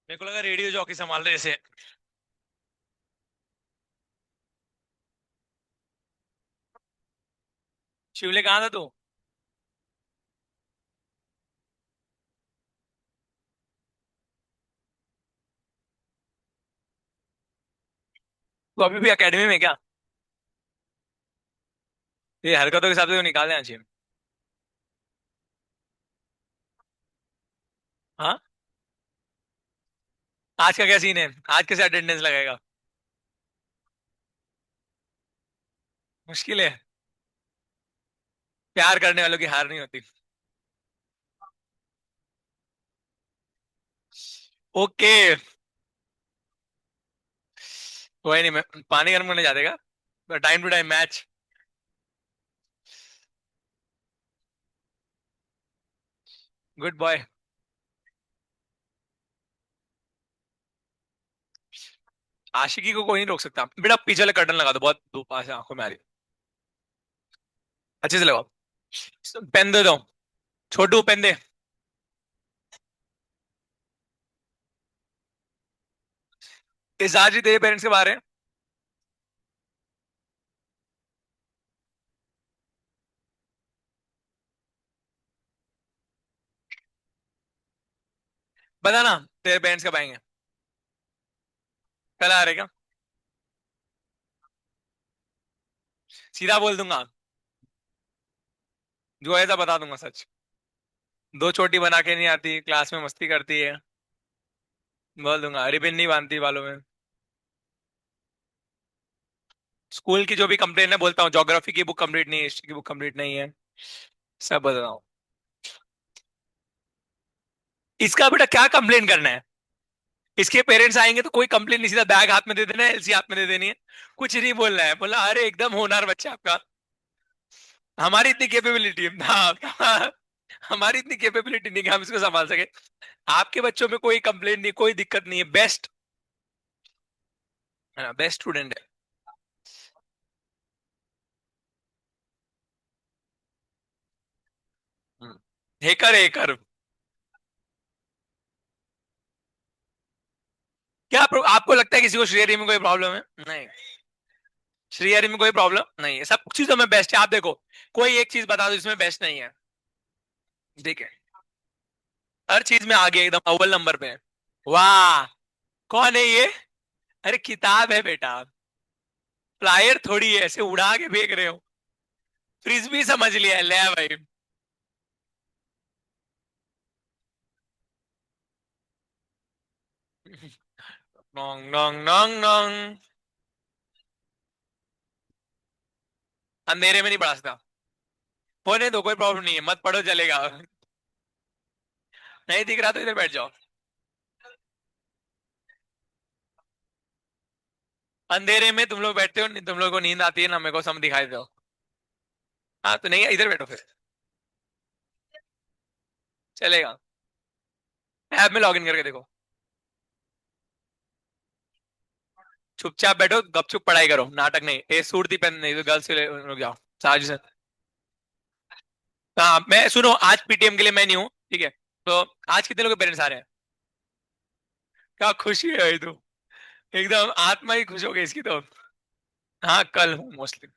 मेरे को लगा रेडियो जॉकी संभाल रहे थे। शिवले कहाँ था तू? तू अभी भी एकेडमी में क्या? ये हरकतों के हिसाब से तो निकाल देना चाहिए। हाँ। आज का क्या सीन है? आज कैसे अटेंडेंस लगेगा? मुश्किल है। प्यार करने वालों की हार नहीं होती। ओके। कोई नहीं, मैं पानी गर्म करने जा देगा। Time to time match. Good boy. आशिकी को कोई नहीं रोक सकता बेटा। पीछे वाले कर्टन लगा दो, बहुत धूप आ आंखों में आ रही है। अच्छे से लगाओ। पेन दे दो। छोटू पेन दे। इस आज ही तेरे पेरेंट्स के बारे में बता ना। तेरे पेरेंट्स कब आएंगे? कल आ रहे क्या? सीधा बोल दूंगा। जो है ऐसा बता दूंगा सच। दो चोटी बना के नहीं आती, क्लास में मस्ती करती है। बोल दूंगा रिबिन नहीं बांधती बालों में। स्कूल की जो भी कंप्लेन है बोलता हूँ, ज्योग्राफी की बुक कंप्लीट नहीं है, हिस्ट्री की बुक कंप्लीट नहीं है। सब बताता हूँ। इसका बेटा क्या कंप्लेन करना है? इसके पेरेंट्स आएंगे तो कोई कंप्लेन नहीं, सीधा बैग हाथ में दे देना है, एलसी हाथ में दे देनी है। कुछ नहीं बोलना है, बोला अरे एकदम होनहार बच्चा आपका। हमारी इतनी कैपेबिलिटी है, हाँ। हमारी इतनी कैपेबिलिटी नहीं कि हम इसको संभाल सके। आपके बच्चों में कोई कंप्लेन नहीं, कोई दिक्कत नहीं है, बेस्ट है ना, बेस्ट स्टूडेंट है। Hacker hacker. क्या आपको लगता है किसी को श्रेयरी में कोई प्रॉब्लम है? नहीं। श्रेयरी में कोई प्रॉब्लम नहीं है, सब चीजों में बेस्ट है। आप देखो, कोई एक चीज बता दो जिसमें बेस्ट नहीं है। ठीक है। हर चीज में आगे एकदम अव्वल नंबर पे है। वाह। कौन है ये? अरे किताब है बेटा। फ्लायर थोड़ी है ऐसे उड़ा के फेंक रहे हो। फ्रिस्बी समझ लिया है, ले भाई। नोंग नोंग नोंग नोंग। अंधेरे में नहीं पढ़ा सकता। होने दो, कोई प्रॉब्लम नहीं है, मत पढ़ो चलेगा। नहीं दिख रहा तो इधर बैठ जाओ। अंधेरे में तुम लोग बैठते हो, तुम लोग को नींद आती है ना, मेरे को सब दिखाई दो। हाँ तो नहीं, इधर बैठो फिर। चलेगा। ऐप में लॉगिन करके देखो। चुपचाप बैठो, गपचुप पढ़ाई करो, नाटक नहीं। ए सूरती पेन नहीं तो गर्ल्स के लिए रुक जाओ। साजिश से। हाँ मैं सुनो, आज पीटीएम के लिए मैं नहीं हूँ, ठीक है? तो आज कितने लोग के पेरेंट्स आ रहे हैं? क्या खुशी है भाई तू। एकदम आत्मा ही खुश हो गई इसकी तो। हाँ कल हूँ मोस्टली।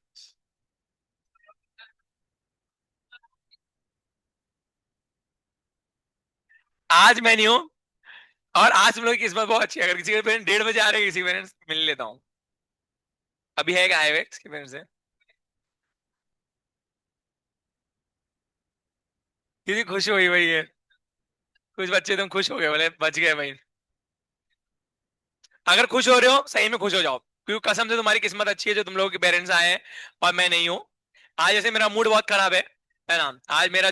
आज मैं नहीं हूँ। और आज तुम लोग की किस्मत बहुत अच्छी है, अगर किसी के पेरेंट्स 1:30 बजे आ रहे हैं, किसी पेरेंट्स मिल लेता हूँ। अभी है क्या आए हुए किसके पेरेंट्स है? किसी खुश हुई वही है। कुछ बच्चे तुम खुश हो गए, बोले बच गए भाई। अगर खुश हो रहे हो सही में खुश हो जाओ, क्योंकि कसम से तुम्हारी किस्मत अच्छी है जो तुम लोगों के पेरेंट्स आए हैं और मैं नहीं हूँ। आज जैसे मेरा मूड बहुत खराब है ना। आज मेरा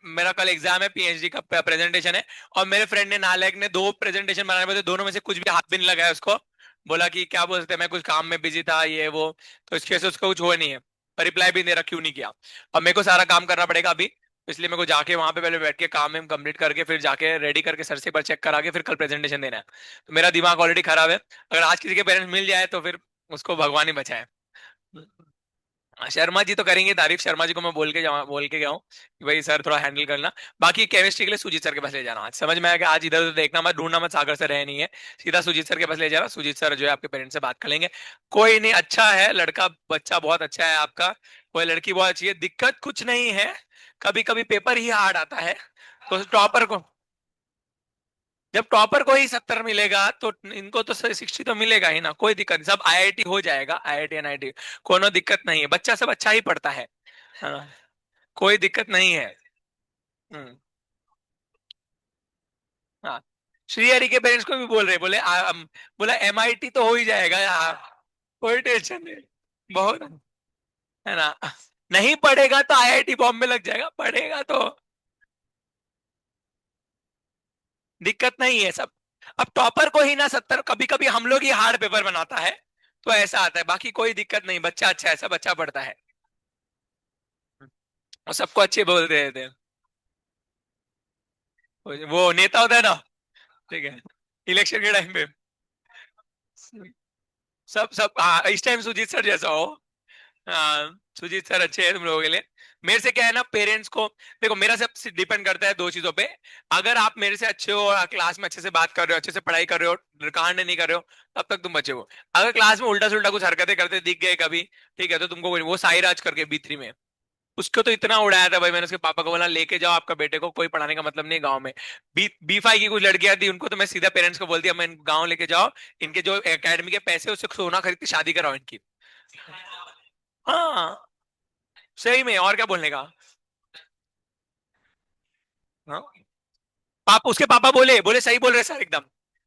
मेरा कल एग्जाम है, पीएचडी का प्रेजेंटेशन है। और मेरे फ्रेंड ने नालायक ने दो प्रेजेंटेशन बनाने में, दोनों में से कुछ भी हाथ भी नहीं लगाया उसको। बोला कि क्या बोलते हैं, मैं कुछ काम में बिजी था ये वो। तो इसकी वजह से उसको कुछ हुआ नहीं है। रिप्लाई भी दे रहा, क्यों नहीं किया। और मेरे को सारा काम करना पड़ेगा अभी। इसलिए मेरे को जाके वहां पे पहले बैठ के काम में कंप्लीट करके, फिर जाके रेडी करके सर से एक बार चेक करा के फिर कल प्रेजेंटेशन देना है। तो मेरा दिमाग ऑलरेडी खराब है। अगर आज किसी के पेरेंट्स मिल जाए तो फिर उसको भगवान ही बचाए। शर्मा जी तो करेंगे तारीफ, शर्मा जी को मैं बोल के गया हूँ कि भाई सर थोड़ा हैंडल करना। बाकी केमिस्ट्री के लिए सुजीत सर के पास ले जाना, आज समझ में आया कि आज इधर उधर देखना मत, ढूंढना मत, सागर से रहे नहीं है, सीधा सुजीत सर के पास ले जाना। सुजीत सर जो है आपके पेरेंट्स से बात कर लेंगे। कोई नहीं, अच्छा है लड़का, बच्चा बहुत अच्छा है आपका, कोई लड़की बहुत अच्छी है, दिक्कत कुछ नहीं है। कभी कभी पेपर ही हार्ड आता है, तो टॉपर को, जब टॉपर को ही 70 मिलेगा तो इनको तो 60 तो मिलेगा ही ना, कोई दिक्कत नहीं, सब आईआईटी हो जाएगा, आईआईटी एनआईटी, कोनो दिक्कत नहीं है, बच्चा सब अच्छा ही पढ़ता है। हाँ, कोई दिक्कत नहीं है। हम्म। हाँ, श्री हरि के पेरेंट्स को भी बोल रहे, बोले बोला एमआईटी तो हो ही जाएगा यार, कोई टेंशन नहीं, बहुत है ना। नहीं पढ़ेगा तो आईआईटी बॉम्बे लग जाएगा, पढ़ेगा तो दिक्कत नहीं है सब। अब टॉपर को ही ना 70, कभी कभी हम लोग ही हार्ड पेपर बनाता है, तो ऐसा आता है, बाकी कोई दिक्कत नहीं, बच्चा अच्छा है, सब अच्छा पढ़ता है, और सबको अच्छे बोल रहे थे। वो नेता होता है ना, ठीक है, इलेक्शन के टाइम पे सब सब, हाँ इस टाइम सुजीत सर जैसा हो। हाँ, सुजीत सर अच्छे हैं तुम लोगों के लिए। मेरे से क्या है ना, पेरेंट्स को देखो, मेरा सब डिपेंड करता है दो चीजों पे। अगर आप मेरे से अच्छे हो और क्लास में अच्छे से बात कर रहे हो, अच्छे से पढ़ाई कर रहे हो, कांड नहीं कर रहे हो, तब तक तुम बचे हो। अगर क्लास में उल्टा सुल्टा कुछ हरकतें करते दिख गए कभी, ठीक है, तो तुमको वो साइराज करके B3 में, उसको तो इतना उड़ाया था भाई मैंने, उसके पापा को बोला लेके जाओ आपका बेटे को, कोई पढ़ाने का मतलब नहीं गांव में। B5 की कुछ लड़कियां थी, उनको तो मैं सीधा पेरेंट्स को बोल दिया, मैं गांव लेके जाओ, इनके जो एकेडमी के पैसे उससे सोना खरीद के शादी कराओ इनकी। हाँ, सही में, और क्या बोलने का। हाँ? उसके पापा बोले बोले सही बोल रहे सर एकदम,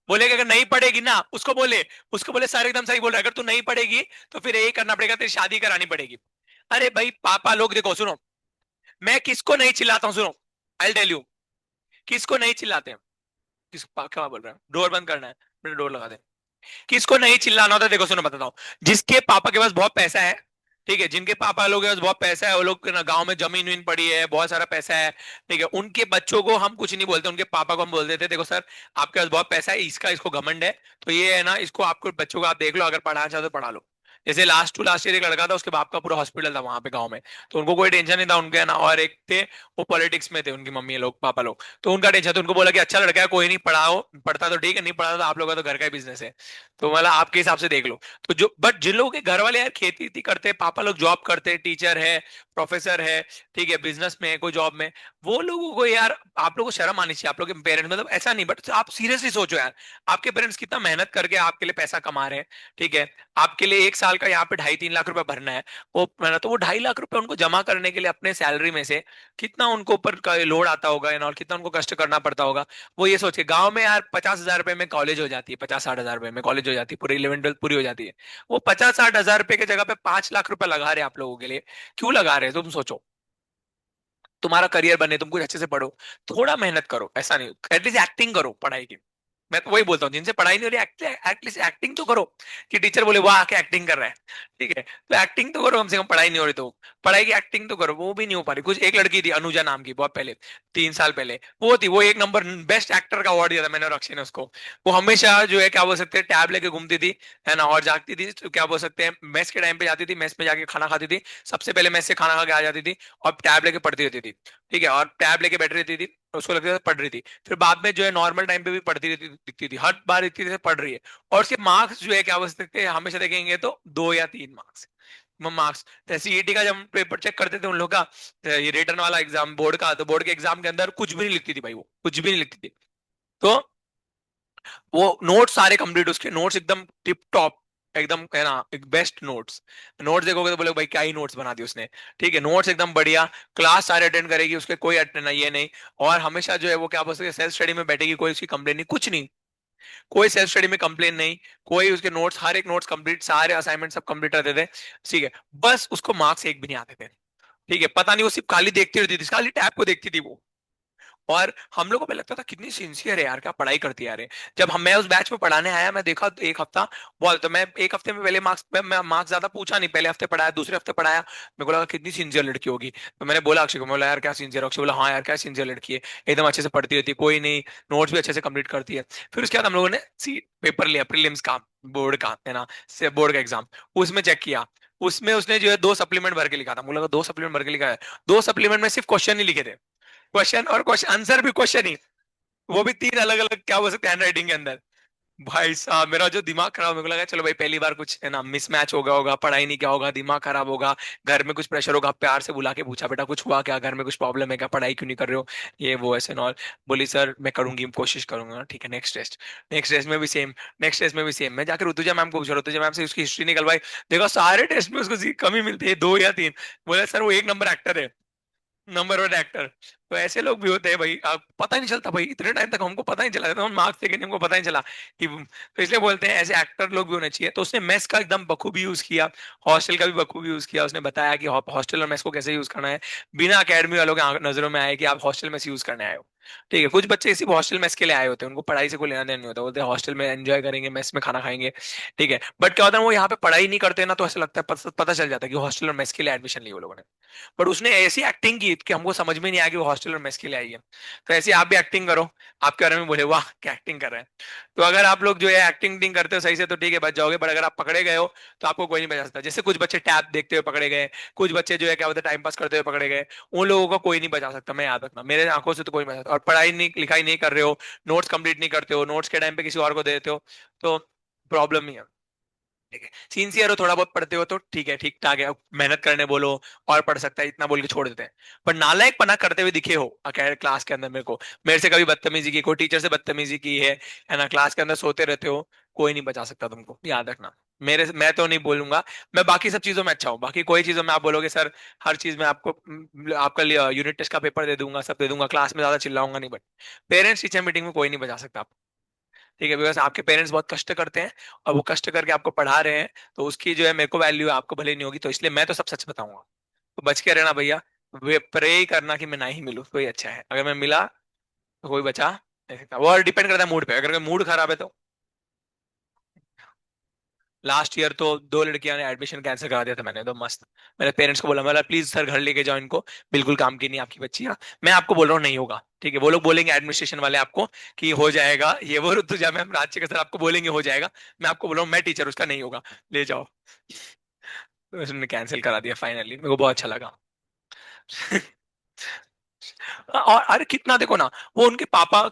बोले कि अगर नहीं पढ़ेगी ना, उसको बोले सर एकदम सही बोल रहे, अगर तू नहीं पढ़ेगी तो फिर यही करना पड़ेगा, तेरी शादी करानी पड़ेगी। अरे भाई पापा लोग देखो, सुनो, मैं किसको नहीं चिल्लाता हूँ, सुनो, आई टेल यू, किसको नहीं चिल्लाते हैं, क्या बोल रहा है, डोर बंद करना है, मैंने डोर लगा दे। किसको नहीं चिल्लाना होता, देखो सुनो बताता हूँ, जिसके पापा के पास बहुत पैसा है, ठीक है, जिनके पापा लोग के पास बहुत पैसा है, वो लोग ना गांव में जमीन वीन पड़ी है, बहुत सारा पैसा है, ठीक है, उनके बच्चों को हम कुछ नहीं बोलते, उनके पापा को हम बोल देते देखो सर, आपके पास बहुत पैसा है, इसका इसको घमंड है, तो ये है ना, इसको आपको बच्चों को आप देख लो, अगर पढ़ाना चाहते तो पढ़ा लो। जैसे लास्ट टू लास्ट ईयर एक लड़का था, उसके बाप का पूरा हॉस्पिटल था वहां पे गाँव में, तो उनको कोई टेंशन नहीं था उनके ना, और एक थे वो पॉलिटिक्स में थे, उनकी मम्मी लोग पापा लोग, तो उनका टेंशन, तो उनको बोला कि अच्छा लड़का है, कोई नहीं, पढ़ाओ, पढ़ता तो ठीक है, नहीं पढ़ा तो आप लोगों का तो घर का ही बिजनेस है, तो मतलब आपके हिसाब से देख लो। तो जो बट जिन लोगों के घर वाले यार खेती वेती करते हैं, पापा लोग जॉब करते हैं, टीचर है, प्रोफेसर है, ठीक है, बिजनेस में है, कोई जॉब में, वो लोगों को यार, आप लोगों को शर्म आनी चाहिए, आप लोग के पेरेंट्स, मतलब ऐसा नहीं, बट आप सीरियसली सोचो यार, आपके पेरेंट्स कितना मेहनत करके आपके लिए पैसा कमा रहे हैं, ठीक है, आपके लिए एक साल का यहाँ पे 2.5-3 लाख रुपए भरना है, वो तो वो 2.5 लाख रुपए उनको जमा करने के लिए अपने सैलरी में से कितना उनको ऊपर लोड आता होगा और कितना उनको कष्ट करना पड़ता होगा। वो ये सोच के, गांव में यार 50,000 रुपए में कॉलेज हो जाती है, 50-60 हजार रुपए में कॉलेज हो जाती है, पूरी 11वीं 12वीं पूरी हो जाती है। वो 50-60 हजार रुपए की जगह पे 5 लाख रुपए लगा रहे हैं आप लोगों के लिए, क्यों लगा रहे हैं तुम सोचो। तुम्हारा करियर बने, तुम कुछ अच्छे से पढ़ो, थोड़ा मेहनत करो, ऐसा नहीं, एटलीस्ट एक्टिंग करो पढ़ाई की। मैं तो वही बोलता हूँ, जिनसे पढ़ाई नहीं हो रही, एटलीस्ट एक्टिंग तो करो, कि टीचर बोले वाह क्या एक्टिंग कर रहा है, ठीक है, तो एक्टिंग तो करो कम से कम, पढ़ाई नहीं हो रही तो पढ़ाई की एक्टिंग तो करो, वो भी नहीं हो पा रही। कुछ एक लड़की थी अनुजा नाम की, बहुत पहले, 3 साल पहले, वो थी, वो 1 नंबर बेस्ट एक्टर का अवार्ड दिया था मैंने और अक्षय ने उसको। वो हमेशा जो है क्या बोल सकते हैं, टैब लेके घूमती थी, है ना, और जागती थी, तो क्या बोल सकते हैं, मेस के टाइम पे जाती थी, मेस में जाके खाना खाती थी, सबसे पहले मेस से खाना खा के आ जाती थी, और टैब लेके पढ़ती रहती थी, ठीक है, और टैब लेके बैठ रहती थी, उसको लगता था पढ़ रही थी, फिर बाद में जो है नॉर्मल टाइम पे भी पढ़ती रहती दिखती थी, हर बार दिखती थी पढ़ रही है। और उसके मार्क्स जो है क्या बोल सकते हैं, हमेशा देखेंगे तो 2 या 3 मार्क्स, मार्क्स। तो सीईटी का जब हम पेपर चेक करते थे उन लोग का, तो ये रिटर्न वाला एग्जाम बोर्ड का, तो बोर्ड के एग्जाम के अंदर कुछ भी नहीं लिखती थी भाई, वो कुछ भी नहीं लिखती थी। तो वो नोट्स सारे कंप्लीट, उसके नोट्स एकदम टिप टॉप, एकदम है ना, एक बेस्ट नोट्स, नोट्स देखोगे तो बोले भाई क्या ही नोट्स बना दिए उसने, ठीक है, नोट्स एकदम बढ़िया, क्लास सारे अटेंड करेगी, उसके कोई अटेंड ये नहीं, और हमेशा जो है वो क्या बोलते हैं, सेल्फ स्टडी में बैठेगी, कोई उसकी कंप्लेन नहीं, कुछ नहीं, कोई सेल्फ स्टडी में कंप्लेन नहीं, कोई उसके नोट्स, हर एक नोट्स कंप्लीट, सारे असाइनमेंट सब कंप्लीट रहते थे, ठीक है, बस उसको मार्क्स एक भी नहीं आते थे, ठीक है, पता नहीं वो सिर्फ खाली देखती रहती थी, खाली टैब को देखती थी वो। और हम लोग को पहले लगता था कितनी सिंसियर है यार, क्या पढ़ाई करती है यार ये। जब मैं उस बैच में पढ़ाने आया, मैं देखा तो एक हफ्ता, बोल तो मैं एक हफ्ते में पहले मार्क्स, मैं मार्क्स ज्यादा पूछा नहीं, पहले हफ्ते पढ़ाया, दूसरे हफ्ते पढ़ाया, मेरे को लगा कितनी सिंसियर लड़की होगी, तो मैंने बोला अक्षय को, मैं बोला यार क्या सिंसियर, अक्षय बोला हाँ यार क्या सिंसियर लड़की है, एकदम अच्छे से पढ़ती रहती है, कोई नहीं, नोट्स भी अच्छे से कंप्लीट करती है। फिर उसके बाद हम लोगों ने सी पेपर लिया, प्रीलिम्स का, बोर्ड का है ना, से बोर्ड का एग्जाम, उसमें चेक किया, उसमें उसने जो है 2 सप्लीमेंट भर के लिखा था, मुझे लगा 2 सप्लीमेंट भर के लिखा है। 2 सप्लीमेंट में सिर्फ क्वेश्चन ही लिखे थे, क्वेश्चन और क्वेश्चन आंसर भी क्वेश्चन ही, वो भी 3 अलग अलग क्या बोल सकते हैं हैंडराइटिंग के अंदर। भाई साहब मेरा जो दिमाग खराब, मेरे को लगा चलो भाई पहली बार कुछ है ना मिसमैच हो गया होगा, पढ़ाई नहीं किया होगा, दिमाग खराब होगा, घर में कुछ प्रेशर होगा, प्यार से बुला के पूछा बेटा कुछ हुआ क्या, घर में कुछ प्रॉब्लम है क्या, पढ़ाई क्यों नहीं कर रहे हो, ये वो ऐसे नॉल। बोली सर मैं करूंगी, कोशिश करूंगा, ठीक है नेक्स्ट टेस्ट। नेक्स्ट टेस्ट में भी सेम, नेक्स्ट टेस्ट में भी सेम। मैं जाकर ऋतुजा मैम को पूछा, ऋतुजा मैम से उसकी हिस्ट्री निकलवाई, देखो सारे टेस्ट में उसको कमी मिलती है 2 या 3। बोले सर वो एक नंबर एक्टर है, नंबर 1 एक्टर। तो ऐसे लोग भी होते हैं भाई, आप पता ही नहीं चलता भाई, इतने टाइम तक हमको पता ही नहीं चला, तो हम मार्क्स देखे हमको पता ही नहीं चला कि तो इसलिए बोलते हैं ऐसे एक्टर लोग भी होने चाहिए। तो उसने मेस का एकदम बखूबी यूज किया, हॉस्टल का भी बखूबी यूज किया, उसने बताया कि हॉस्टल और मेस को कैसे यूज करना है, बिना अकेडमी वालों के नजरों में आए कि आप हॉस्टल मेस यूज करने आए हो। ठीक है, कुछ बच्चे सिर्फ हॉस्टल मेस के लिए आए होते हैं, उनको पढ़ाई से कोई लेना देना नहीं होता, बोलते हैं हॉस्टल में एंजॉय करेंगे, मेस में खाना खाएंगे। ठीक है, बट क्या होता है वो यहाँ पे पढ़ाई नहीं करते ना, तो ऐसा लगता है पता चल जाता है कि हॉस्टल और मेस के लिए एडमिशन ली वो लोगों ने। बट उसने ऐसी एक्टिंग की कि हमको समझ में नहीं आया कि वो हॉस्टल और मेस के लिए आई है। तो ऐसे आप भी एक्टिंग करो, आपके बारे में बोले वाह क्या एक्टिंग कर रहे हैं। तो अगर आप लोग जो है एक्टिंग नहीं करते हो सही से तो ठीक है बच जाओगे, बट अगर आप पकड़े गए हो तो आपको कोई नहीं बचा सकता। जैसे कुछ बच्चे टैब देखते हुए पकड़े गए, कुछ बच्चे जो है क्या बोलते हैं टाइम पास करते हुए पकड़े गए, उन लोगों को कोई नहीं बचा सकता, मैं याद रखना, मेरे आंखों से तो कोई नहीं बचा सकता। और पढ़ाई नहीं लिखाई नहीं कर रहे हो, नोट्स कंप्लीट नहीं करते हो, नोट्स के टाइम पे किसी और को दे देते हो, तो प्रॉब्लम ही है। ठीक है, सिंसियर हो, थोड़ा बहुत पढ़ते हो तो ठीक है, ठीक ठाक है, मेहनत करने बोलो और पढ़ सकता है इतना बोल के छोड़ देते हैं। पर नालायक पना करते हुए दिखे हो अकेले क्लास के अंदर मेरे को, मेरे से कभी बदतमीजी की, कोई टीचर से बदतमीजी की है ना, क्लास के अंदर सोते रहते हो, कोई नहीं बचा सकता तुमको, याद रखना। मैं तो नहीं बोलूंगा, मैं बाकी सब चीजों में अच्छा हूँ, बाकी कोई चीजों में आप बोलोगे सर हर चीज में आपको आपका यूनिट टेस्ट का पेपर दे दूंगा, सब दे दूंगा, क्लास में ज्यादा चिल्लाऊंगा नहीं, बट पेरेंट्स टीचर मीटिंग में कोई नहीं बचा सकता। ठीक है, बिकॉज आपके पेरेंट्स बहुत कष्ट करते हैं और वो कष्ट करके आपको पढ़ा रहे हैं, तो उसकी जो है मेरे को वैल्यू आपको भले नहीं होगी, तो इसलिए मैं तो सब सच बताऊंगा। तो बच के रहना भैया, वे प्रे ही करना कि मैं ना ही मिलूं तो ही अच्छा है, अगर मैं मिला तो कोई बचा नहीं सकता। वो डिपेंड करता है मूड पे, अगर मूड खराब है तो। लास्ट ईयर तो 2 लड़कियां ने एडमिशन कैंसिल करा दिया था मैंने, तो मस्त मैंने पेरेंट्स को बोला, मैं प्लीज सर घर लेके जाओ इनको, बिल्कुल काम की नहीं आपकी बच्चियां, मैं आपको बोल रहा हूँ नहीं होगा। ठीक है, वो लोग बोलेंगे एडमिनिस्ट्रेशन वाले आपको कि हो जाएगा ये वो, तो जब मैम राज्य के सर आपको बोलेंगे हो जाएगा, मैं आपको बोल रहा हूँ मैं टीचर उसका नहीं होगा, ले जाओ। तो उसने कैंसिल करा दिया फाइनली, मेरे को बहुत अच्छा लगा। और अरे कितना देखो ना, वो उनके पापा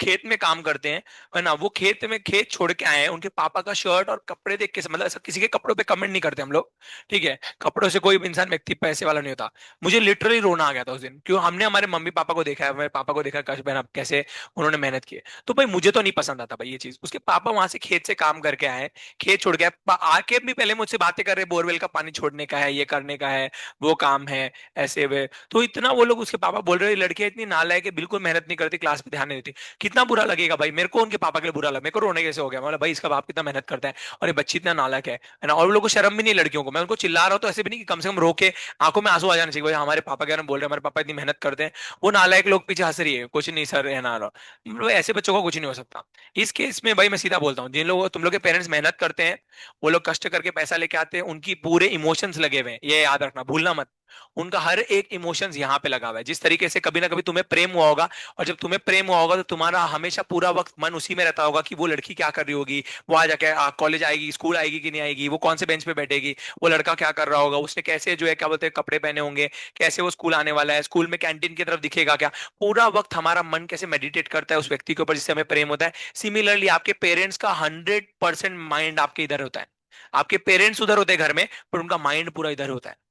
खेत में काम करते हैं, है ना, वो खेत में खेत छोड़ के आए हैं, उनके पापा का शर्ट और कपड़े देख के मतलब ऐसा किसी के कपड़ों पे कमेंट नहीं करते हम लोग। ठीक है, कपड़ों से कोई भी इंसान व्यक्ति पैसे वाला नहीं होता। मुझे लिटरली रोना आ गया था उस दिन, क्यों हमने हमारे मम्मी पापा को देखा है, मेरे पापा को देखा कैसे उन्होंने मेहनत की है। तो भाई मुझे तो नहीं पसंद आता भाई ये चीज, उसके पापा वहां से खेत से काम करके आए, खेत छोड़ के आए, आके भी पहले मुझसे बातें कर रहे बोरवेल का पानी छोड़ने का है, ये करने का है, वो काम है, ऐसे वे। तो इतना वो लोग उसके पापा बोल रहे हैं लड़कियां इतनी नालायक है, बिल्कुल मेहनत नहीं करती, क्लास पे ध्यान नहीं देती। कितना बुरा लगेगा भाई, मेरे को उनके पापा के लिए बुरा लगा, मेरे को रोने कैसे हो गया, मतलब भाई इसका बाप कितना मेहनत करता है और ये बच्ची इतना नालायक है ना। और वो लोग को शर्म भी नहीं लड़कियों को, मैं उनको चिल्ला रहा हूँ तो ऐसे भी नहीं कि कम से कम रो के आंखों में आंसू आ जाने चाहिए भाई हमारे पापा के बारे में बोल रहे हैं, हमारे पापा इतनी मेहनत करते हैं, वो नालायक लोग पीछे हंस रही है कुछ नहीं सर है ना, मतलब ऐसे बच्चों को कुछ नहीं हो सकता। इस केस में भाई मैं सीधा बोलता हूँ, जिन लोगों तुम लोग के पेरेंट्स मेहनत करते हैं, वो लोग कष्ट करके पैसा लेके आते हैं, उनकी पूरे इमोशंस लगे हुए हैं, ये याद रखना भूलना मत। उनका हर एक इमोशंस यहाँ पे लगा हुआ है, जिस तरीके से कभी ना कभी तुम्हें प्रेम हुआ होगा, और जब तुम्हें प्रेम हुआ होगा तो तुम्हारा हमेशा पूरा वक्त मन उसी में रहता होगा कि वो लड़की क्या कर रही होगी, वो आ जाके कॉलेज आएगी, स्कूल आएगी कि नहीं आएगी, वो कौन से बेंच पे बैठेगी, वो लड़का क्या कर रहा होगा, उसने कैसे जो है क्या बोलते हैं कपड़े पहने होंगे, कैसे वो स्कूल आने वाला है, स्कूल में कैंटीन की तरफ दिखेगा क्या, पूरा वक्त हमारा मन कैसे मेडिटेट करता है उस व्यक्ति के ऊपर जिससे हमें प्रेम होता है। सिमिलरली आपके पेरेंट्स का 100% माइंड आपके इधर होता है, आपके पेरेंट्स उधर होते हैं घर में, पर उनका माइंड पूरा इधर होता है।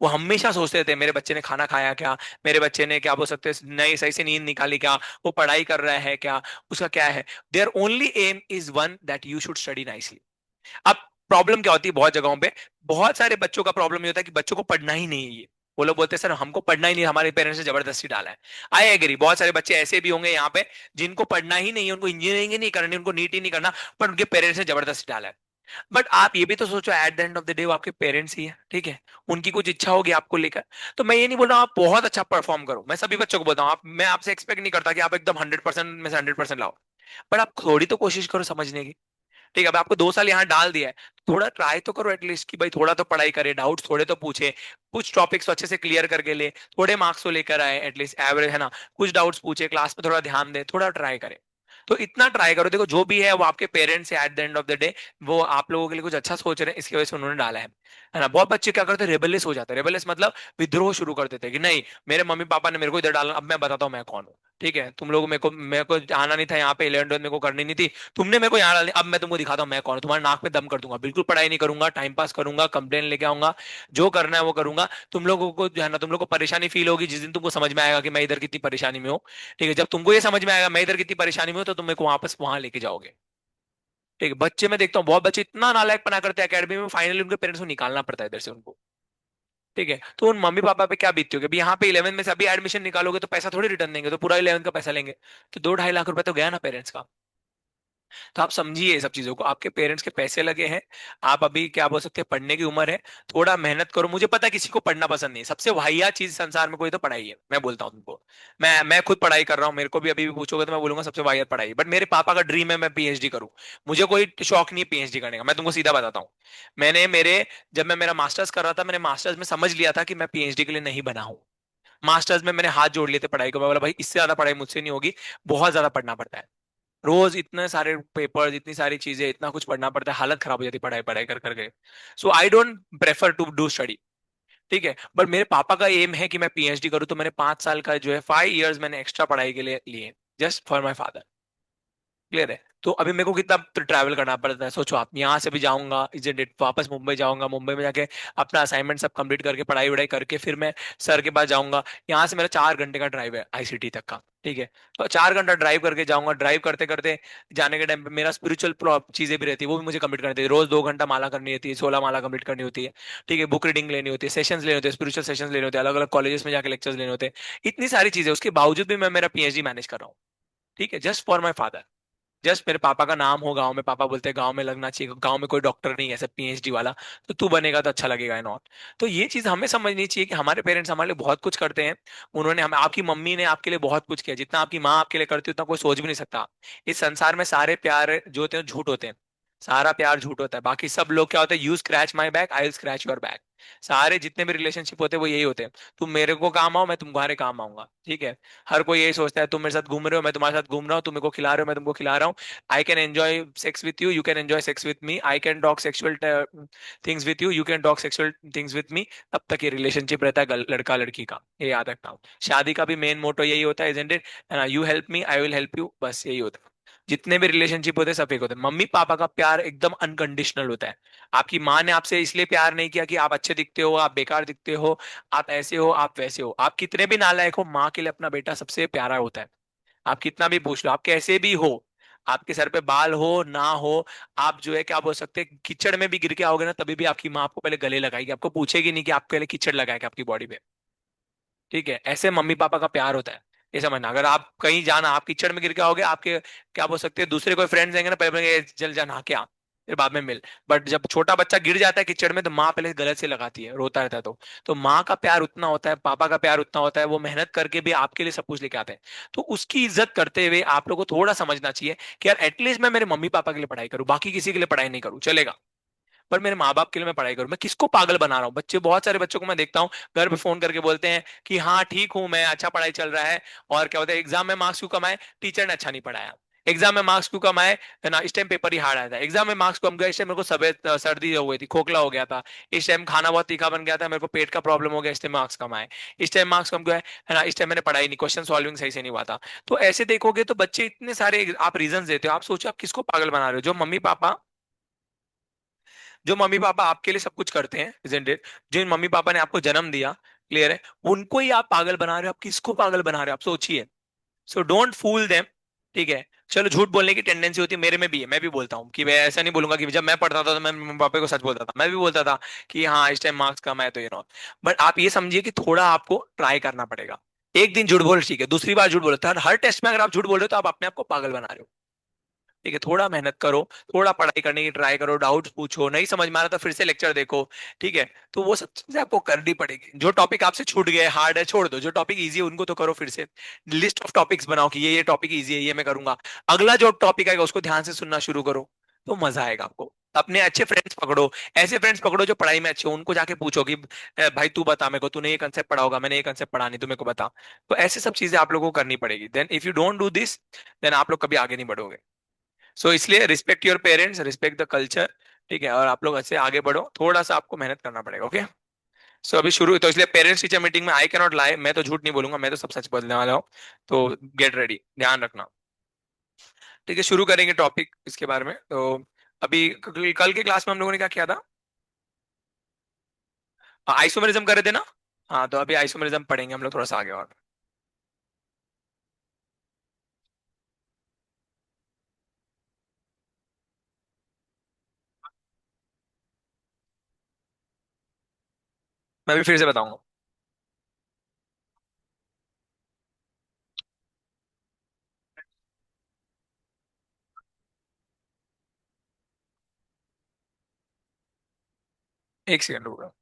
वो हमेशा सोचते थे मेरे बच्चे ने खाना खाया क्या, मेरे बच्चे ने क्या बोल सकते हैं नई सही से नींद निकाली क्या, वो पढ़ाई कर रहा है क्या, उसका क्या है। There only aim is one, that you should study nicely. अब प्रॉब्लम क्या होती है बहुत जगहों पे, बहुत सारे बच्चों का प्रॉब्लम ये होता है कि बच्चों को पढ़ना ही नहीं है ये, वो लोग बोलते हैं सर हमको पढ़ना ही नहीं, हमारे पेरेंट्स ने जबरदस्ती डाला है। आई एग्री, बहुत सारे बच्चे ऐसे भी होंगे यहाँ पे जिनको पढ़ना ही नहीं है, उनको इंजीनियरिंग ही नहीं करनी, उनको नीट ही नहीं करना, पर उनके पेरेंट्स ने जबरदस्ती डाला है। बट आप ये भी तो सोचो at the end of the day वो आपके पेरेंट्स ही है, ठीक है, उनकी कुछ इच्छा होगी आपको लेकर। तो मैं ये नहीं बोल रहा हूँ आप बहुत अच्छा परफॉर्म करो, मैं सभी बच्चों को बोलता हूँ आप, मैं आपसे एक्सपेक्ट नहीं करता कि आप एकदम 100% में से 100% लाओ, पर आप थोड़ी तो कोशिश करो समझने की। ठीक है, अब आपको 2 साल यहाँ डाल दिया है, थोड़ा ट्राई तो करो एटलीस्ट कि भाई थोड़ा तो पढ़ाई करे, डाउट्स थोड़े तो पूछे, कुछ टॉपिक्स तो अच्छे से क्लियर करके ले, थोड़े मार्क्स तो लेकर आए एटलीस्ट एवरेज है ना, कुछ डाउट्स पूछे, क्लास में थोड़ा ध्यान दे, थोड़ा ट्राई करे। तो इतना ट्राई करो, देखो जो भी है वो आपके पेरेंट्स है at the end of the day, वो आप लोगों के लिए कुछ अच्छा सोच रहे हैं, इसकी वजह से उन्होंने डाला है ना। बहुत बच्चे क्या करते हैं, रेबलियस हो जाते हैं, रेबलियस मतलब विद्रोह शुरू कर देते हैं कि नहीं मेरे मम्मी पापा ने मेरे को इधर डाला, अब मैं बताता हूँ मैं कौन हूँ। ठीक है, तुम लोग मेरे को आना नहीं था यहाँ पे, 11 मेरे को करनी नहीं थी, तुमने मेरे को यहाँ डाल दिया, अब मैं तुमको दिखाता हूँ मैं कौन हूँ, तुम्हारे नाक पे दम कर दूंगा, बिल्कुल पढ़ाई नहीं करूंगा, टाइम पास करूंगा, कंप्लेन लेके आऊंगा, जो करना है वो करूंगा। तुम लोगों को जो है ना, तुम लोग को परेशानी फील होगी जिस दिन तुमको समझ में आएगा कि मैं इधर कितनी परेशानी में हूँ। ठीक है, जब तुमको ये समझ में आएगा मैं इधर कितनी परेशानी में हूँ, तो तुम मेरे को वापस वहां लेके जाओगे। ठीक है, बच्चे मैं देखता हूँ बहुत बच्चे इतना नालायक पना करते हैं अकेडमी में, फाइनली उनके पेरेंट्स को निकालना पड़ता है इधर से उनको। ठीक है, तो उन मम्मी पापा पे क्या बीतती होगी, अभी यहाँ पे 11 में से अभी एडमिशन निकालोगे तो पैसा थोड़ी रिटर्न देंगे, तो पूरा 11 का पैसा लेंगे, तो 2-2.5 लाख रुपए तो गया ना पेरेंट्स का। तो आप समझिए ये सब चीजों को, आपके पेरेंट्स के पैसे लगे हैं, आप अभी क्या बोल सकते हैं, पढ़ने की उम्र है, थोड़ा मेहनत करो। मुझे पता है किसी को पढ़ना पसंद नहीं है, सबसे वाहियात चीज संसार में कोई तो पढ़ाई है, मैं बोलता हूँ तुमको। मैं खुद पढ़ाई कर रहा हूँ, मेरे को भी अभी भी पूछोगे तो मैं बोलूंगा सबसे वाहियात पढ़ाई, बट मेरे पापा का ड्रीम है मैं पीएचडी करूँ। मुझे कोई शौक नहीं है पीएचडी करने का, मैं तुमको सीधा बताता हूँ। मैंने मेरे जब मैं मेरा मास्टर्स कर रहा था, मैंने मास्टर्स में समझ लिया था कि मैं पीएचडी के लिए नहीं बना हूँ। मास्टर्स में मैंने हाथ जोड़ लिए थे पढ़ाई को, मैं बोला भाई इससे ज्यादा पढ़ाई मुझसे नहीं होगी, बहुत ज्यादा पढ़ना पड़ता है, रोज इतने सारे पेपर्स, इतनी सारी चीजें, इतना कुछ पढ़ना पड़ता है, हालत खराब हो जाती है पढ़ाई पढ़ाई कर करके। So I don't prefer to do study. ठीक है, बट मेरे पापा का एम है कि मैं पीएचडी करूं, तो मैंने 5 साल का जो है 5 इयर्स मैंने एक्स्ट्रा पढ़ाई के लिए लिए, just for my father. Clear है, तो अभी मेरे को कितना ट्रैवल करना पड़ता है, सोचो आप, यहाँ से भी जाऊंगा इजेंट इट, वापस मुंबई जाऊंगा, मुंबई में जाके अपना असाइनमेंट सब कंप्लीट करके पढ़ाई वढ़ाई करके फिर मैं सर के पास जाऊंगा। यहाँ से मेरा 4 घंटे का ड्राइव है आईसीटी तक का। ठीक है, तो 4 घंटा ड्राइव करके जाऊंगा, ड्राइव करते करते जाने के टाइम पे मेरा स्पिरिचुअल चीजें भी रहती है, वो भी मुझे कंप्लीट करनी होती है, रोज 2 घंटा माला करनी होती है, 16 माला कंप्लीट करनी होती है। ठीक है, बुक रीडिंग लेनी होती है, सेशंस लेने होते हैं, स्पिरिचुअल सेशंस लेने होते हैं, अलग अलग कॉलेजेस में जाके लेक्चर्स लेने होते हैं, इतनी सारी चीजें, उसके बावजूद भी मैं मेरा पीएचडी मैनेज कर रहा हूँ। ठीक है, just for my father, just मेरे पापा का नाम हो गांव में, पापा बोलते हैं गांव में लगना चाहिए, गांव में कोई डॉक्टर नहीं है ऐसे पीएचडी वाला, तो तू बनेगा तो अच्छा लगेगा नॉट। तो ये चीज हमें समझनी चाहिए कि हमारे पेरेंट्स हमारे लिए बहुत कुछ करते हैं। उन्होंने हमें, आपकी मम्मी ने आपके लिए बहुत कुछ किया, जितना आपकी माँ आपके लिए करती है उतना कोई सोच भी नहीं सकता। इस संसार में सारे प्यार जो होते हैं झूठ होते हैं, सारा प्यार झूठ होता है, बाकी सब लोग क्या होता है, you scratch my back I will scratch your back. सारे जितने भी रिलेशनशिप होते हैं वो यही होते हैं, तुम मेरे को काम आओ मैं तुम्हारे काम आऊंगा। ठीक है, हर कोई यही सोचता है, तुम मेरे साथ घूम रहे हो मैं तुम्हारे साथ घूम रहा हूँ, तुम मेरे को खिला रहे हो मैं तुमको खिला रहा हूँ, I can enjoy sex with you can enjoy sex with me, I can talk sexual things with you can talk sexual things with me. तब तक ये रिलेशनशिप रहता है लड़का लड़की का, ये याद रखना हो। शादी का भी मेन मोटो यही होता है, इजंट इट, है ना, you help me I will help you, बस यही होता है। जितने भी रिलेशनशिप होते हैं सब एक होते हैं। मम्मी पापा का प्यार एकदम अनकंडीशनल होता है। आपकी माँ ने आपसे इसलिए प्यार नहीं किया कि आप अच्छे दिखते हो, आप बेकार दिखते हो, आप ऐसे हो आप वैसे हो, आप कितने भी नालायक हो, माँ के लिए अपना बेटा सबसे प्यारा होता है। आप कितना भी पूछ लो, आप कैसे भी हो, आपके सर पे बाल हो ना हो, आप जो है क्या बोल सकते हैं, कीचड़ में भी गिर के आओगे ना तभी भी आपकी माँ आपको पहले गले लगाएगी, आपको पूछेगी नहीं कि आपके पहले कीचड़ लगाए क्या आपकी बॉडी पे। ठीक है, ऐसे मम्मी पापा का प्यार होता है। ये समझना, अगर आप कहीं जाना, आप कीचड़ में गिर के आओगे, आपके क्या बोल सकते हैं दूसरे कोई फ्रेंड्स आएंगे ना, पहले बोलेंगे, "ए, जल जा नहा के आ, फिर बाद में मिल"। बट जब छोटा बच्चा गिर जाता है कीचड़ में तो माँ पहले गलत से लगाती है, रोता रहता है। तो माँ का प्यार उतना होता है, पापा का प्यार उतना होता है, वो मेहनत करके भी आपके लिए सब कुछ लेके आते हैं। तो उसकी इज्जत करते हुए आप लोग को थोड़ा समझना चाहिए कि यार एटलीस्ट मैं मेरे मम्मी पापा के लिए पढ़ाई करूँ, बाकी किसी के लिए पढ़ाई नहीं करूँ चलेगा, पर मेरे माँ बाप के लिए मैं पढ़ाई करूँ। मैं किसको पागल बना रहा हूँ, बच्चे, बहुत सारे बच्चों को मैं देखता हूँ घर पे फोन करके बोलते हैं कि हाँ ठीक हूँ मैं, अच्छा पढ़ाई चल रहा है, और क्या होता है एग्जाम में मार्क्स क्यों कमाए, टीचर ने अच्छा नहीं पढ़ाया। एग्जाम में मार्क्स क्यों कमाए, है ना, इस टाइम पेपर ही हार्ड आया था, एग्जाम में मार्क्स कम गए, इस टाइम मेरे को सर्दी हो गई थी, खोखला हो गया था, इस टाइम खाना बहुत तीखा बन गया था, मेरे को पेट का प्रॉब्लम हो गया, इस टाइम मार्क्स कम आए, इस टाइम मार्क्स कम गए, है ना, इस टाइम मैंने पढ़ाई नहीं, क्वेश्चन सॉल्विंग सही से नहीं हुआ था। तो ऐसे देखोगे तो बच्चे इतने सारे आप रीजन देते हो, आप सोचो आप किसको पागल बना रहे हो, जो मम्मी पापा आपके लिए सब कुछ करते हैं, isn't it? Jin mummy papa ने आपको जन्म दिया, क्लियर है, उनको ही आप पागल बना रहे हो, आप किसको पागल बना रहे हो, आप सोचिए। So don't fool them. ठीक है, चलो झूठ बोलने की टेंडेंसी होती है, मेरे में भी है, मैं भी बोलता हूँ कि मैं ऐसा नहीं बोलूंगा कि जब मैं पढ़ता था तो मैं मम्मी पापा को सच बोलता था, मैं भी बोलता था कि हाँ इस टाइम मार्क्स कम है तो ये नो। बट आप ये समझिए कि थोड़ा आपको ट्राई करना पड़ेगा। एक दिन झूठ बोल ठीक है, दूसरी बार झूठ बोलो, हर टेस्ट में अगर आप झूठ बोल रहे हो तो आप अपने आप को पागल बना रहे हो। ठीक है, थोड़ा मेहनत करो, थोड़ा पढ़ाई करने की ट्राई करो, डाउट्स पूछो, नहीं समझ में आ रहा तो फिर से लेक्चर देखो। ठीक है, तो वो सब चीजें आपको करनी पड़ेगी। जो टॉपिक आपसे छूट गए, हार्ड है, छोड़ दो, जो टॉपिक इजी है उनको तो करो, फिर से लिस्ट ऑफ टॉपिक्स बनाओ कि ये टॉपिक इजी है, ये मैं करूंगा, अगला जो टॉपिक आएगा उसको ध्यान से सुनना शुरू करो, तो मजा आएगा आपको। अपने अच्छे फ्रेंड्स पकड़ो, ऐसे फ्रेंड्स पकड़ो जो पढ़ाई में अच्छे हो, उनको जाके पूछो कि भाई तू बता मेरे को, तूने ये कंसेप्ट पढ़ा होगा, मैंने ये कंसेप्ट पढ़ा नहीं, तू मेरे को बता। तो ऐसे सब चीजें आप लोगों को करनी पड़ेगी। Then if you don't do this, then आप लोग कभी आगे नहीं बढ़ोगे। सो इसलिए respect your parents, respect the culture, ठीक है, और आप लोग ऐसे आगे बढ़ो, थोड़ा सा आपको मेहनत करना पड़ेगा। ओके। सो अभी शुरू, तो इसलिए पेरेंट्स टीचर मीटिंग में आई कैन नॉट लाई, मैं तो झूठ नहीं बोलूंगा, मैं तो सब सच बोलने वाला हूँ। तो गेट रेडी, ध्यान रखना। ठीक है, शुरू करेंगे टॉपिक इसके बारे में। तो अभी कल के क्लास में हम लोगों ने क्या किया था? आइसोमेरिज्म कर रहे थे ना? हाँ, तो अभी आइसोमेरिज्म पढ़ेंगे हम लोग थोड़ा सा आगे और। मैं भी फिर से बताऊंगा। एक सेकंड रुको।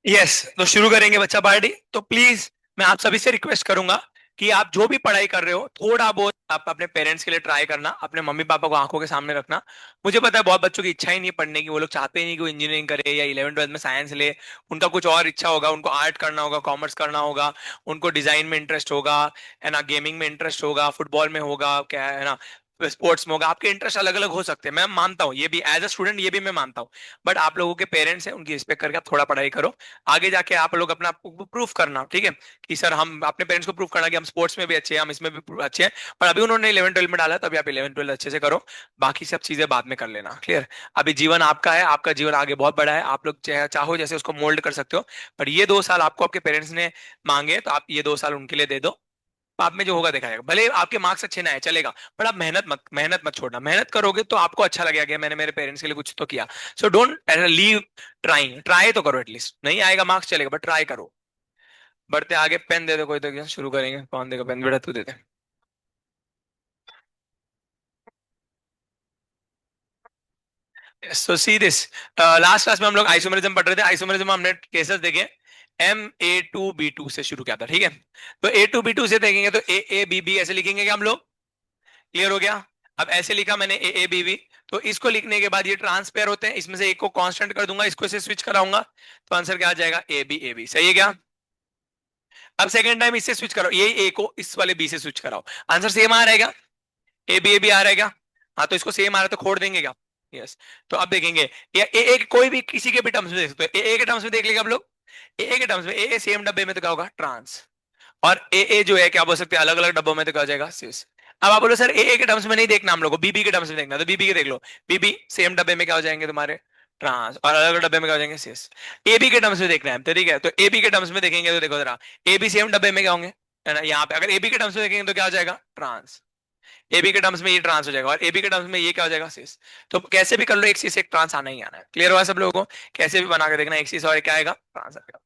यस, तो शुरू करेंगे बच्चा पार्टी। तो प्लीज मैं आप सभी से रिक्वेस्ट करूंगा कि आप जो भी पढ़ाई कर रहे हो, थोड़ा बहुत आप अपने पेरेंट्स के लिए ट्राई करना, अपने मम्मी पापा को आंखों के सामने रखना। मुझे पता है बहुत बच्चों की इच्छा ही नहीं है पढ़ने की, वो लोग चाहते ही नहीं कि वो इंजीनियरिंग करे या 11वीं 12वीं में साइंस ले। उनका कुछ और इच्छा होगा, उनको आर्ट करना होगा, कॉमर्स करना होगा, उनको डिजाइन में इंटरेस्ट होगा, है ना, गेमिंग में इंटरेस्ट होगा, फुटबॉल में होगा, क्या है ना, स्पोर्ट्स में होगा। आपके इंटरेस्ट अलग अलग हो सकते हैं, मैं मानता हूँ, ये भी एज अ स्टूडेंट ये भी मैं मानता हूँ। बट आप लोगों के पेरेंट्स हैं, उनकी रिस्पेक्ट करके आप थोड़ा पढ़ाई करो। आगे जाके आप लोग अपना प्रूफ करना, ठीक है, कि सर हम अपने पेरेंट्स को प्रूफ करना कि हम स्पोर्ट्स में भी अच्छे हैं, हम इसमें भी अच्छे हैं। पर अभी उन्होंने 11वीं 12वीं में डाला, तो अभी आप 11वीं 12वीं अच्छे से करो, बाकी सब चीजें बाद में कर लेना। क्लियर? अभी जीवन आपका है, आपका जीवन आगे बहुत बड़ा है, आप लोग चाहो जैसे उसको मोल्ड कर सकते हो। पर ये 2 साल आपको आपके पेरेंट्स ने मांगे, तो आप ये 2 साल उनके लिए दे दो। बाद में जो होगा देखा जाएगा, भले आपके मार्क्स अच्छे ना आए चलेगा, पर आप मेहनत मत छोड़ना। मेहनत करोगे तो आपको अच्छा लगेगा कि मैंने मेरे पेरेंट्स के लिए कुछ तो किया। So don't leave trying, try तो करो, एटलीस्ट नहीं आएगा मार्क्स चलेगा, बट ट्राई करो। बढ़ते आगे, पेन दे दो कोई, तो क्या शुरू करेंगे, कौन देगा पेन? बेटा तू दे दे। सो सी दिस, लास्ट क्लास में हम लोग आइसोमेरिज्म पढ़ रहे थे। आइसोमेरिज्म में हमने केसेस देखे, M A2B2 से शुरू किया था, ठीक है। तो A2B2 से देखेंगे तो AABB ऐसे लिखेंगे क्या हम लोग? क्लियर हो गया? अब ऐसे लिखा मैंने AABB, तो इसको लिखने के बाद ये ट्रांसपेयर होते हैं, इसमें से एक को कांस्टेंट कर दूंगा, इसको से स्विच कराऊंगा, तो आंसर क्या आ जाएगा? AB AB। सही है क्या? अब सेकंड टाइम इससे स्विच करो, ये A को इस वाले B से स्विच कराओ, आंसर सेम आ रहेगा। AB AB आ रहेगा। हाँ, तो इसको सेम आ रहा है तो खोड़ देंगे क्या? यस। तो अब देखेंगे, या ए कोई भी किसी के भी टर्म्स में देख सकते हो, ए के टर्म्स में देख लेंगे आप लोग। ए के टर्म्स में ए सेम डब्बे में तो क्या होगा? ट्रांस। और ए जो है क्या बोल सकते हैं, अलग अलग डब्बों में तो क्या हो जाएगा? सिस। अब आप बोलो सर ए के टर्म्स में नहीं देखना हम लोग को, बीबी के टर्म्स में देखना, तो बीबी के देख लो। बीबी सेम डब्बे में क्या हो जाएंगे तुम्हारे? ट्रांस। और अलग अलग डब्बे में क्या हो जाएंगे? सिस। एबी के टर्म्स में देखना है तो ठीक है, तो एबी के टर्म्स में देखेंगे तो देखो जरा, ए बी सेम डब्बे में क्या होंगे, है ना, यहाँ पे अगर एबी के टर्म्स में देखेंगे तो क्या हो जाएगा? ट्रांस। एबी के टर्म्स में ये ट्रांस हो जाएगा, और एबी के टर्म्स में ये क्या हो जाएगा? सिस। तो कैसे भी कर लो, एक सी से एक ट्रांस आना ही आना है। क्लियर हुआ सब लोगों को? कैसे भी बना के देखना, एक सी से और क्या आएगा? ट्रांस आएगा।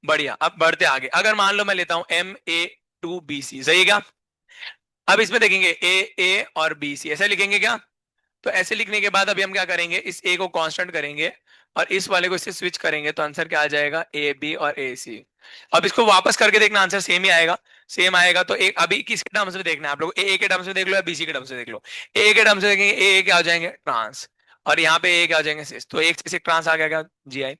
बढ़िया। अब बढ़ते आगे, अगर मान लो मैं लेता हूं MA2BC, सही है क्या? अब इसमें देखेंगे A और BC ऐसे लिखेंगे क्या? तो ऐसे लिखने के बाद अभी हम क्या करेंगे, इस A को कांस्टेंट करेंगे, और इस वाले को इससे स्विच करेंगे, तो आंसर क्या आ जाएगा? AB और AC। अब इसको वापस करके देखना, आंसर सेम ही आएगा। सेम आएगा तो एक, अभी किसके टर्म्स में देखना है आप लोग? ए के टर्म्स में देख लो या BC के टर्म्स में देख लो। ए के टर्म्स में देखेंगे, ए क्या हो जाएंगे? ट्रांस। और यहाँ पे ए क्या हो जाएंगे? सिस। तो एक से एक ट्रांस आ गया क्या? GI।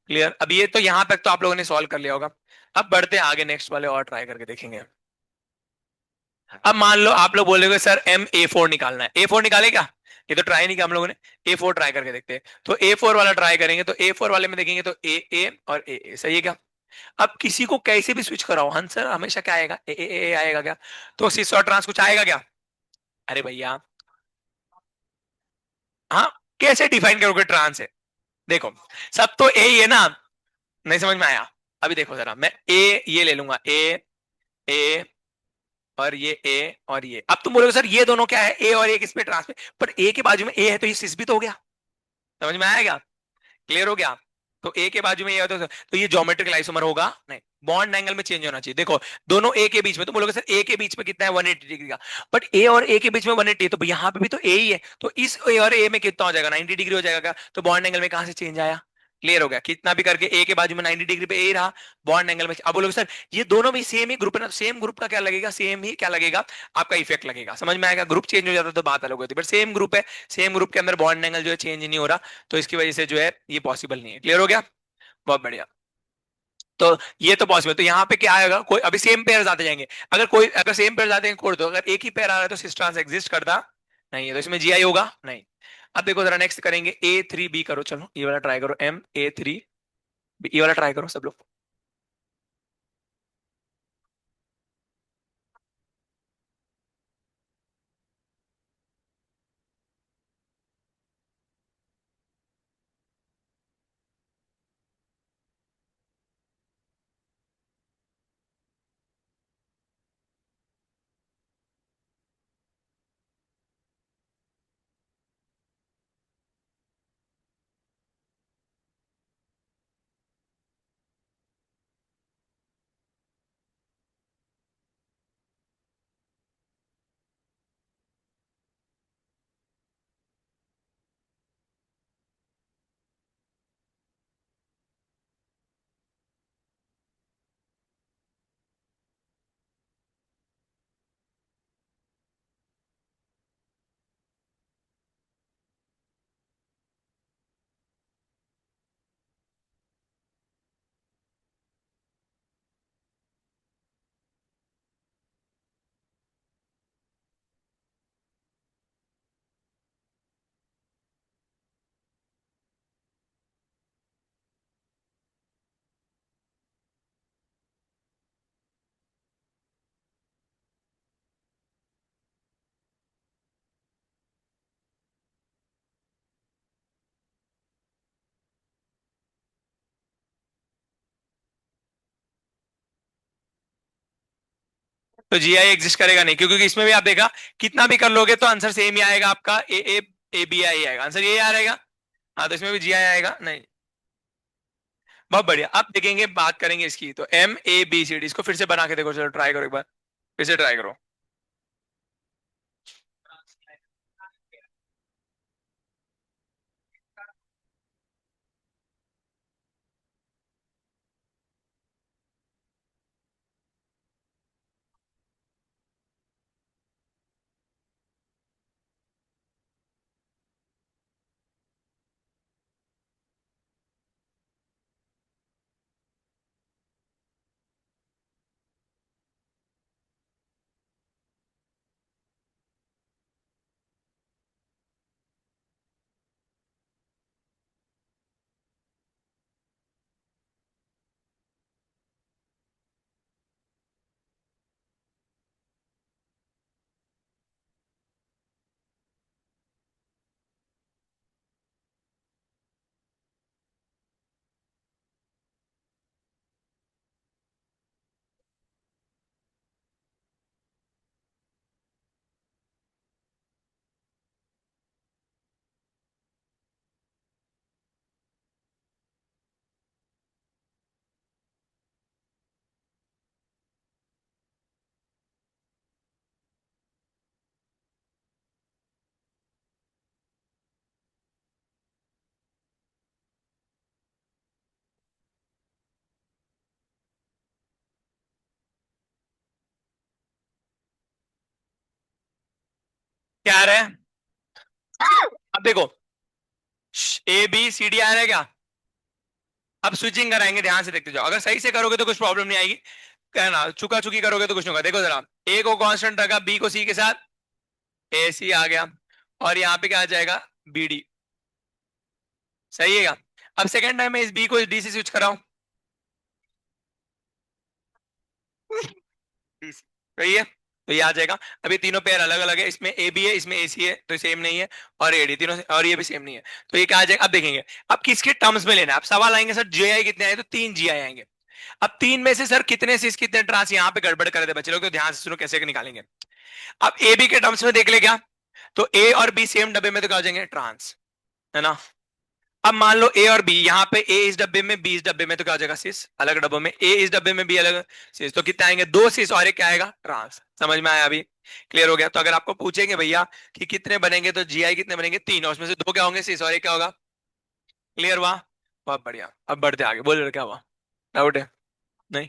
क्लियर? अब ये तो यहाँ तक तो आप लोगों ने सॉल्व कर लिया होगा। अब बढ़ते हैं आगे, नेक्स्ट वाले और ट्राई करके देखेंगे। अब मान लो आप लोग बोलेगे सर M A4 निकालना है, A4 निकाले क्या? ये तो ट्राई नहीं किया हम लोगों ने। A4 ट्राई करके देखते हैं। तो A4 वाला ट्राई करेंगे, तो A4 वाले में देखेंगे तो A और A सही है क्या? अब किसी को कैसे भी स्विच कराओ, आंसर हमेशा क्या आएगा? ए आएगा क्या? तो सिस और ट्रांस कुछ आएगा क्या? अरे भैया, हाँ, कैसे डिफाइन करोगे ट्रांस है? देखो, सब तो ए ही है ना। नहीं समझ में आया? अभी देखो जरा, मैं ए ये ले लूंगा, ए और ये ए और ये। अब तुम बोलोगे सर ये दोनों क्या है, ए और ए किस पे ट्रांस पे? पर ए के बाजू में ए है तो ये सिस भी तो हो गया। समझ में आया क्या? क्लियर हो गया? तो ए के बाजू में ये होता तो ये ज्योमेट्रिकल आइसोमर होगा नहीं। बॉन्ड एंगल में चेंज होना चाहिए। देखो, दोनों ए के बीच में, तुम बोलोगे सर ए के बीच में कितना है, 180 डिग्री का। बट ए और ए के बीच में 180 है, तो यहाँ पे भी तो ए ही है, तो इस ए और ए में कितना हो जाएगा, 90 डिग्री हो जाएगा क्या? तो बॉन्ड एंगल में कहां से चेंज आया? क्लियर हो गया? कितना भी करके ए के बाजू में 90 डिग्री पे ए रहा, बॉन्ड एंगल में। अब बोलोगे सर ये दोनों भी सेम ही ग्रुप है ना, सेम ग्रुप का क्या लगेगा, सेम ही क्या लगेगा, आपका इफेक्ट लगेगा। समझ में आएगा? ग्रुप चेंज हो जाता तो बात अलग होती, बट सेम ग्रुप है, सेम ग्रुप के अंदर बॉन्ड एंगल जो है चेंज नहीं हो रहा, तो इसकी वजह से जो है ये पॉसिबल नहीं है। क्लियर हो गया? बहुत बढ़िया। तो ये तो पॉसिबल, तो यहाँ पे क्या आएगा, कोई अभी सेम पेयर आते जाएंगे। अगर सेम पेयर आते हैं कोड दो, अगर एक ही पेयर आ रहा है तो सिस्ट्रांस एग्जिस्ट करता नहीं है, तो इसमें जीआई होगा नहीं। अब देखो जरा, नेक्स्ट करेंगे A3B करो, चलो ये वाला ट्राई करो, MA3, ये वाला ट्राई करो सब लोग। तो जीआई एग्जिस्ट करेगा नहीं, क्योंकि इसमें भी आप देखा, कितना भी कर लोगे तो आंसर सेम ही आएगा आपका, A B I आएगा, आंसर यही आ रहेगा। हाँ, तो इसमें भी जीआई आएगा नहीं। बहुत बढ़िया। अब देखेंगे, बात करेंगे इसकी, तो MABCD इसको फिर से बना के देखो, चलो ट्राई करो एक बार, फिर से ट्राई करो। क्या आ रहा है? अब देखो, ABCD आ रहा है क्या? अब स्विचिंग कराएंगे, ध्यान से देखते जाओ, अगर सही से करोगे तो कुछ प्रॉब्लम नहीं आएगी, कहना चुका चुकी करोगे तो कुछ नहीं होगा। देखो जरा, ए को कांस्टेंट रखा, बी को सी के साथ, ए सी आ गया, और यहाँ पे क्या आ जाएगा, बी डी। सही है क्या? अब सेकंड टाइम मैं इस बी को इस डी से स्विच कराऊं, सही है, तो ये आ जाएगा। अभी तीनों पेयर अलग अलग है, इसमें ए बी है, इसमें ए सी है, तो सेम नहीं है, और ए डी तीनों और ये भी सेम नहीं है, तो ये क्या आ जाएगा, अब देखेंगे। अब किसके टर्म्स में लेना है, अब सवाल आएंगे सर जी आई कितने आए, तो 3 GI आएंगे। अब तीन में से सर कितने सिस कितने ट्रांस, यहाँ पे गड़बड़ कर दे बच्चे लोग, तो ध्यान से सुनो कैसे निकालेंगे। अब ए बी के टर्म्स में देख ले क्या, तो ए और बी सेम डब्बे में तो क्या हो जाएंगे, ट्रांस, है ना। अब मान लो ए और बी, यहाँ पे ए इस डब्बे में, बी इस डब्बे में, तो क्या हो जाएगा, सिस अलग डब्बों में, ए इस डब्बे में, बी अलग सिस, तो कितने आएंगे, 2 सिस और एक क्या आएगा, ट्रांस। समझ में आया अभी, क्लियर हो गया। तो अगर आपको पूछेंगे भैया कि कितने बनेंगे, तो जीआई कितने बनेंगे, 3, और उसमें से 2 क्या होंगे, सिस, और एक क्या होगा, क्लियर हुआ। बहुत बढ़िया, अब बढ़ते आगे, बोलो क्या हुआ, डाउट है, नहीं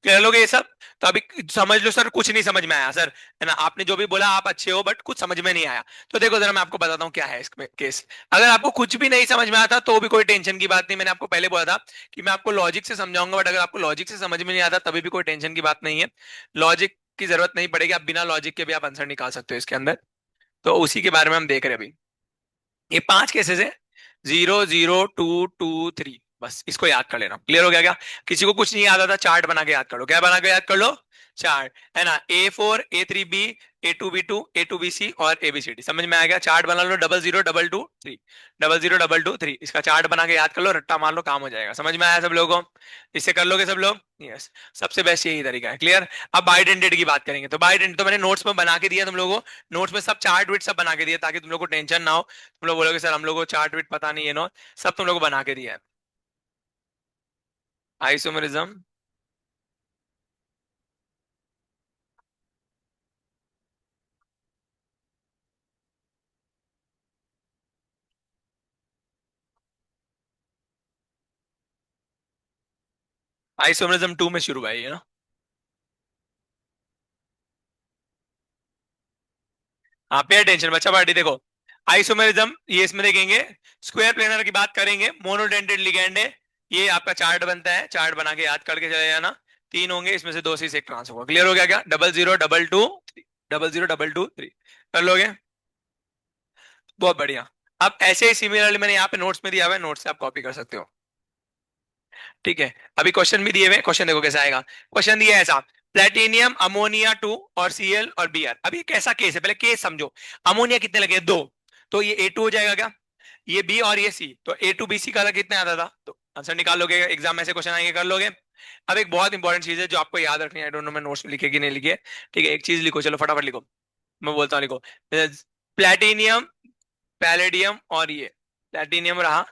कह लोगे ये सब। तो अभी समझ लो सर कुछ नहीं समझ में आया सर, है ना, आपने जो भी बोला आप अच्छे हो, बट कुछ समझ में नहीं आया। तो देखो जरा मैं आपको बताता हूँ क्या है इसमें केस। अगर आपको कुछ भी नहीं समझ में आता तो भी कोई टेंशन की बात नहीं, मैंने आपको पहले बोला था कि मैं आपको लॉजिक से समझाऊंगा, बट अगर आपको लॉजिक से समझ में नहीं आता तभी भी कोई टेंशन की बात नहीं है, लॉजिक की जरूरत नहीं पड़ेगी, आप बिना लॉजिक के भी आप आंसर निकाल सकते हो इसके अंदर। तो उसी के बारे में हम देख रहे हैं अभी। ये 5 केसेस है, 0 0 2 2 3, बस इसको याद कर लेना, क्लियर हो गया क्या? किसी को कुछ नहीं याद आता, चार्ट बना के याद कर लो, क्या बना के याद कर लो, चार्ट, है ना, A4 A3B A2B2 A2B C और ABCD, समझ में आ गया। चार्ट बना लो, 0 0 2 2 3, 0 0 2 2 3, इसका चार्ट बना के याद कर लो, रट्टा मार लो, काम हो जाएगा। समझ में आया सब लोगों को, इससे कर लोगे सब लोग, यस, सबसे बेस्ट यही तरीका है, क्लियर। अब आइडेंटिटी की बात करेंगे, तो आइडेंटिटी तो मैंने नोट्स में बना के दिया तुम लोगों को, नोट्स में सब चार्ट विट सब बना के दिया, ताकि तुम लोग को टेंशन ना हो, तुम लोग बोलोगे सर हम लोग को चार्ट विट पता नहीं है, नो, सब तुम लोग को बना के दिया है। आइसोमरिज्म, आइसोमरिज्म 2 में शुरू भाई, है ना। हाँ पे टेंशन बच्चा पार्टी, देखो आइसोमेरिज्म ये इसमें देखेंगे, स्क्वायर प्लेनर की बात करेंगे, मोनोडेंटेड लिगेंड है, ये आपका चार्ट बनता है, चार्ट बना के याद करके चले जाना। 3 होंगे, इसमें से 2 से 1 ट्रांस होगा, क्लियर हो गया क्या, 0 0 2 2 3, 0 0 2 2 3, कर लोगे, बहुत बढ़िया। अब ऐसे ही सिमिलरली मैंने यहाँ पे नोट्स में दिया हुआ है, नोट्स से आप कॉपी कर सकते हो, ठीक है। अभी क्वेश्चन भी दिए हुए, क्वेश्चन देखो कैसा आएगा। क्वेश्चन दिया है ऐसा, प्लेटिनियम अमोनिया 2 और Cl और Br। अब ये कैसा केस है, पहले केस समझो। अमोनिया कितने लगे, 2, तो ये A2 हो जाएगा क्या, ये बी और ये सी, तो A2BC का कितने आता था, तो आंसर निकाल लोगे, एग्जाम में ऐसे क्वेश्चन आएंगे, कर लोगे। अब एक बहुत इंपॉर्टेंट चीज है जो आपको याद रखनी है, आई डोंट नो मैं नोट्स में लिखे कि नहीं लिखे, ठीक है, एक चीज लिखो, चलो फटाफट लिखो, मैं बोलता हूँ, लिखो, प्लेटिनियम, पैलेडियम और ये, प्लेटिनियम रहा,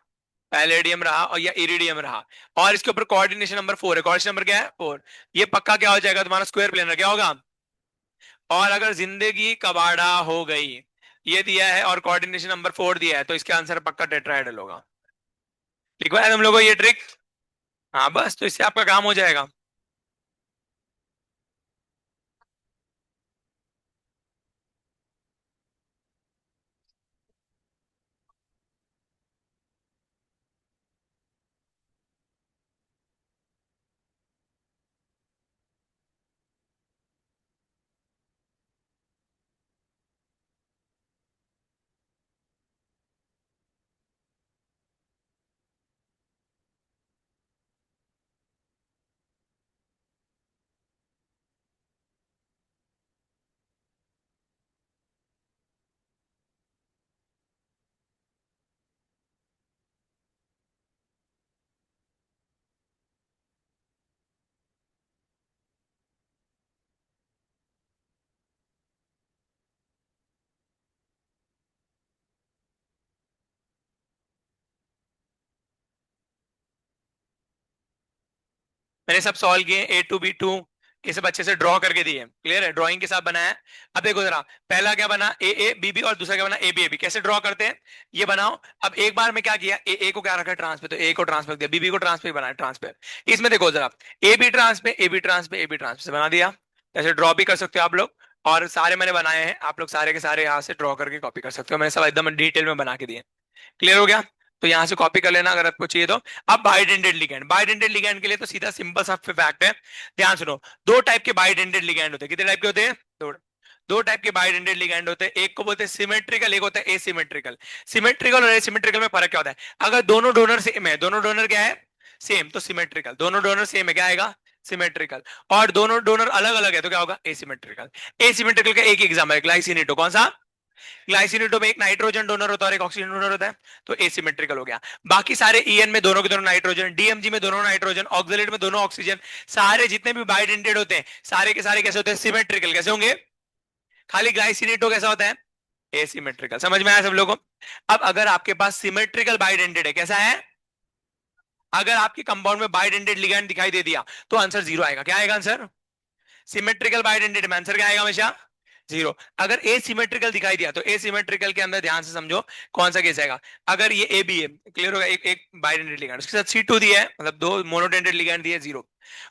पैलेडियम रहा, और या इरिडियम रहा, और इसके ऊपर कोऑर्डिनेशन नंबर 4 है, कोऑर्डिनेशन नंबर क्या है, 4, ये पक्का क्या हो जाएगा तुम्हारा, स्क्वायर प्लेनर क्या होगा। और अगर जिंदगी कबाड़ा हो गई, ये दिया है और कोऑर्डिनेशन नंबर 4 दिया है, तो इसका आंसर पक्का टेट्राहेड्रल होगा। लिखवा है तुम लोगों को ये ट्रिक, हाँ बस, तो इससे आपका काम हो जाएगा। मैंने सब सॉल्व किए, A2B2 ये सब अच्छे से ड्रॉ करके दिए, क्लियर है, ड्राइंग के साथ बनाया है। अब देखो जरा, पहला क्या बना, A A B B, और दूसरा क्या बना, A B A B, कैसे ड्रॉ करते हैं ये बनाओ। अब एक बार में क्या किया, A को क्या रखा, ट्रांस पे, तो A को ट्रांस पे दिया, B को ट्रांस पे बनाया, ट्रांस पे। इसमें देखो जरा, AB ट्रांस पे, AB ट्रांस पे, AB ट्रांस पे से बना दिया, ऐसे ड्रॉ भी कर सकते हो आप लोग, और सारे मैंने बनाए हैं, आप लोग सारे के सारे यहाँ से ड्रॉ करके कॉपी कर सकते हो, मैंने सब एकदम डिटेल में बना के दिए, क्लियर हो गया। तो यहां से कॉपी कर लेना अगर आपको चाहिए तो। अब बाइडेंटेड लिगैंड, बाइडेंटेड लिगैंड के लिए तो सीधा सिंपल सा फैक्ट है, ध्यान सुनो। दो टाइप के बाइडेंटेड लिगैंड होते हैं। कितने टाइप के होते हैं? दो। दो टाइप के बाइडेंटेड लिगैंड होते हैं, एक को बोलते हैं सिमेट्रिकल, एक होता है एसिमेट्रिकल। सिमेट्रिकल और एसिमेट्रिकल में फर्क क्या होता है? अगर दोनों डोनर सेम है, दोनों डोनर क्या है? सेम, तो सिमेट्रिकल। दोनों डोनर सेम है, क्या आएगा? सिमेट्रिकल। और दोनों डोनर अलग अलग है तो क्या होगा? एसिमेट्रिकल। एसिमेट्रिकल का एक एग्जाम्पल है ग्लाइसिनेटो, कौन सा? ग्लाइसिनेटो में एक नाइट्रोजन डोनर होता है और एक ऑक्सीजन डोनर होता है, तो एसिमेट्रिकल हो गया। बाकी सारे ईएन में दोनों के दोनों नाइट्रोजन, डीएमजी में दोनों नाइट्रोजन, ऑक्सिलेट में दोनों ऑक्सीजन, सारे जितने भी बाइडेंटेड होते हैं सारे के सारे कैसे होते हैं? सिमेट्रिकल। कैसे होंगे? खाली ग्लाइसिनेटो कैसा होता है? एसिमेट्रिकल। समझ में आया सब लोगों को? अब अगर आपके पास सिमेट्रिकल बाइडेंटेड है, कैसा है? अगर आपके कंपाउंड में बाइडेंटेड लिगैंड दिखाई दे दिया तो आंसर जीरो आएगा। क्या आएगा आंसर? सिमेट्रिकल बाइडेंटेड में आंसर क्या आएगा हमेशा? जीरो। अगर एसिमेट्रिकल दिखाई दिया तो एसिमेट्रिकल के अंदर ध्यान से समझो कौन सा केस आएगा। अगर ये ए बी है, क्लियर होगा, एक एक बाइडेंटेड लिगैंड, उसके साथ C2 दिया है, मतलब दो मोनोडेंटेड लिगैंड दिए, जीरो।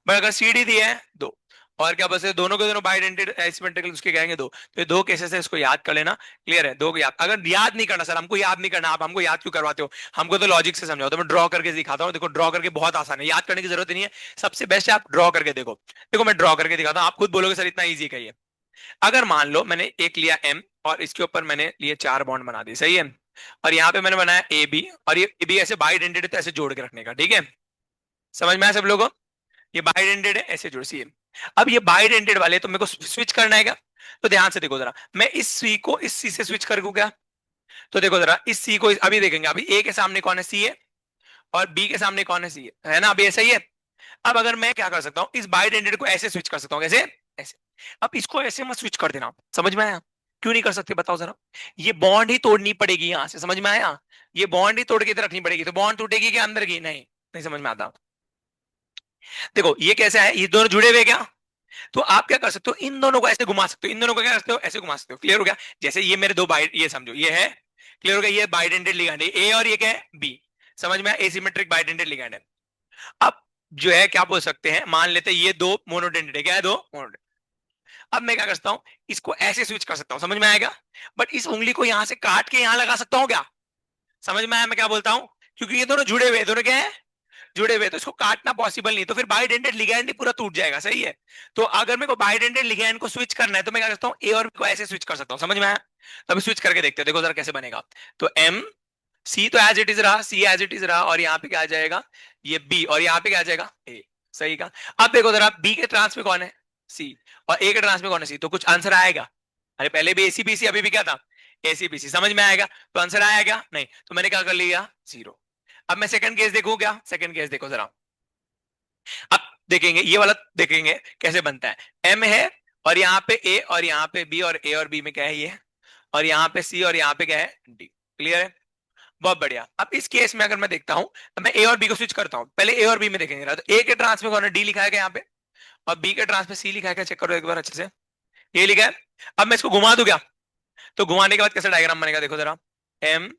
बट अगर CD दिया है, दो। और क्या बस है? दोनों के दोनों बाइडेंटेड एसिमेट्रिकल, उसके कहेंगे दो। तो ये दो केसेस है, इसको याद कर लेना। क्लियर है? दो को याद, अगर याद नहीं करना, सर हमको याद नहीं करना, आप हमको याद क्यों करवाते हो? हमको तो लॉजिक से समझाओ। तो मैं ड्रॉ करके दिखाता हूँ, देखो ड्रॉ करके बहुत आसान है, याद करने की जरूरत नहीं है। सबसे बेस्ट है आप ड्रॉ करके देखो। देखो मैं ड्रॉ करके दिखाता हूँ, आप खुद बोलोगे सर इतना ईजी कहिए। अगर मान लो मैंने एक लिया M और इसके ऊपर मैंने लिए चार बॉन्ड बना दिए, सही है? और यहाँ पे मैंने बनाया AB, और ये AB ऐसे बाइडेंटेड है तो ऐसे जोड़ के रखने का, ठीक है? समझ में आया सब लोगों को? ये बाइडेंटेड है, ऐसे जोड़ सी। अब ये बाइडेंटेड वाले तो मेरे को स्विच करना है क्या? तो ध्यान से देखो जरा, मैं इस C को इस C से स्विच कर दूं क्या? तो देखो जरा, इस C को अभी देखेंगे, अभी A के सामने कौन है? C है। और B के सामने कौन है? C है ना? अभी ऐसा ही है। अब अगर मैं क्या कर सकता हूँ, इस बाइडेंटेड को ऐसे स्विच कर सकता हूँ, कैसे? ऐसे। अब इसको ऐसे मत स्विच कर देना, समझ में आया? क्यों नहीं कर सकते बताओ जरा? ये बॉन्ड ही तोड़नी पड़ेगी यहां से, समझ में आया? ये बॉन्ड ही तोड़ के इधर रखनी पड़ेगी, तो बॉन्ड टूटेगी क्या अंदर की? नहीं, नहीं समझ में आता। देखो ये कैसे है, ये दोनों जुड़े हुए क्या? तो आप क्या कर सकते हो, इन दोनों को ऐसे घुमा सकते हो, इन दोनों को क्या कर सकते हो? ऐसे घुमा सकते हो। क्लियर हो गया? जैसे ये मेरे दो बाइड, ये समझो ये है, क्लियर हो गया? ये बाइडेंटेड लिगैंड है ए, और ये क्या है? बी। समझ में? एसिमेट्रिक बाइडेंटेड लिगैंड है। अब जो है क्या बोल सकते हैं, मान लेते हैं ये दो मोनोडेंटेड है, क्या है? दो मोनोडेंटेड। अब मैं क्या कर सकता हूं, इसको ऐसे स्विच कर सकता हूं, समझ में आएगा? बट इस उंगली को यहां से काट के यहां लगा सकता हूं क्या? समझ में आया मैं क्या बोलता हूं? क्योंकि ये दोनों जुड़े हुए, दोनों क्या है? जुड़े हुए, तो इसको काटना पॉसिबल नहीं, तो फिर बाइडेंटेड लिगैंड ही पूरा टूट जाएगा, सही है? तो अगर मेरे को बाइडेंटेड लिगैंड को स्विच करना है तो मैं क्या करता हूँ, ए और बी को ऐसे स्विच कर सकता हूँ। समझ में आया? तो अभी स्विच करके देखते हैं, देखो जरा कैसे बनेगा। तो M C तो एज इट इज रहा, C एज इट इज रहा, और यहाँ पे क्या आ जाएगा? ये B, और यहाँ पे क्या आ जाएगा? A। सही का? अब देखो जरा, B के ट्रांस में कौन है? C। और A के ट्रांस में कौन है? C। तो कुछ आंसर आएगा? अरे पहले भी ACBC, अभी भी क्या था? ACBC। समझ में आएगा? तो आंसर आया क्या? नहीं। तो मैंने क्या कर लिया? जीरो। अब मैं सेकंड केस देखूं क्या? सेकंड केस देखो जरा। अब देखेंगे ये वाला, देखेंगे कैसे बनता है। M है, और यहाँ पे A, और यहाँ पे B, और A और B में क्या है? ये। और यहाँ पे C, और यहाँ पे क्या है? D। क्लियर है? बहुत बढ़िया। अब इस केस में अगर मैं देखता हूं तो मैं ए और बी को स्विच करता हूं, पहले ए और बी में देखेंगे ना, तो ए के ट्रांस में कौन है? डी लिखा है क्या यहाँ पे? और बी के ट्रांस में सी लिखा है क्या? चेक करो एक बार अच्छे से। ये लिखा है। अब मैं इसको घुमा दूं क्या? तो घुमाने के बाद कैसे डायग्राम बनेगा देखो जरा। M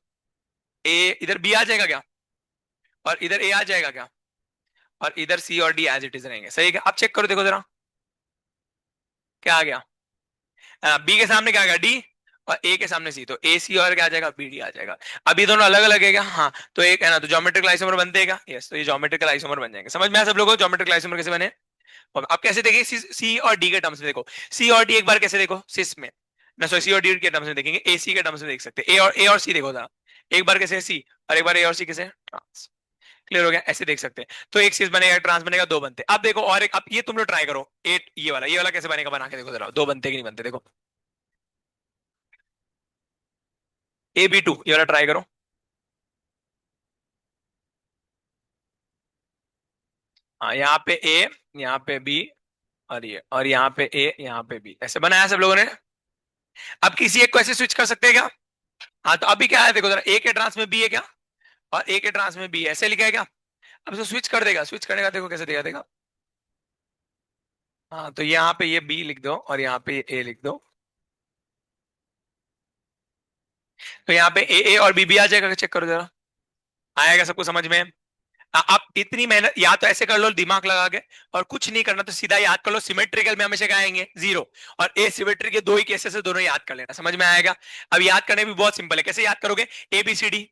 A, इधर B आ जाएगा क्या? और इधर A आ जाएगा क्या? और इधर C और D एज इट इज रहेंगे, सही है क्या? अब चेक करो देखो जरा, क्या आ गया? B के सामने क्या आ गया? D। और A के सामने C, तो AC और क्या आ जाएगा? BD आ जाएगा। अब ये दोनों अलग अलग है क्या? हाँ। तो एक है ना, तो ज्योमेट्रिकल आइसोमर बनते हैं क्या? यस, तो ये ज्योमेट्रिकल आइसोमर बन जाएंगे। समझ में आया सब लोगों को ज्योमेट्रिकल आइसोमर कैसे बने? और अब कैसे देखिए, सी और डी के टर्म्स में देखो। सी और डी एक बार कैसे देखो सिस में, ना सॉरी, सी और डी के टर्म्स में देखेंगे, ए सी के टर्म्स में देख सकते हैं। ए और सी देखो जरा, एक बार कैसे सी, और एक बार ए और सी कैसे ट्रांस। क्लियर हो गया? ऐसे देख सकते हैं। तो एक सिस बनेगा, ट्रांस बनेगा, दो बनते। अब देखो और एक, अब ये तुम लोग ट्राई करो, एट ये वाला कैसे बनेगा, बना के देखो जरा, दो बनते कि नहीं बनते देखो। AB2 ये वाला ट्राई करो। हाँ, यहाँ पे ए, यहाँ पे बी, और यहाँ पे ए, यहाँ पे बी, ऐसे बनाया सब लोगों ने। अब किसी एक को ऐसे स्विच कर सकते हैं क्या? हाँ, तो अभी क्या है देखो जरा, ए के ट्रांस में बी है क्या? और ए के ट्रांस में बी, ऐसे लिखा है क्या? अब इसको स्विच कर देगा, स्विच करने का देखो कैसे दिखा देगा। हाँ, तो यहाँ पे ये बी लिख दो और यहाँ पे ए लिख दो, तो यहाँ पे ए और बी आ जाएगा, चेक करो जरा, आएगा सबको समझ में? आप इतनी मेहनत, या तो ऐसे कर लो दिमाग लगा के, और कुछ नहीं करना तो सीधा याद कर लो, सिमेट्रिकल में हमेशा क्या आएंगे? जीरो। और ए सिमेट्रिक के दो ही केसेस है, दोनों याद कर लेना, समझ में आएगा? अब याद करने भी बहुत सिंपल है, कैसे याद करोगे? ABCD,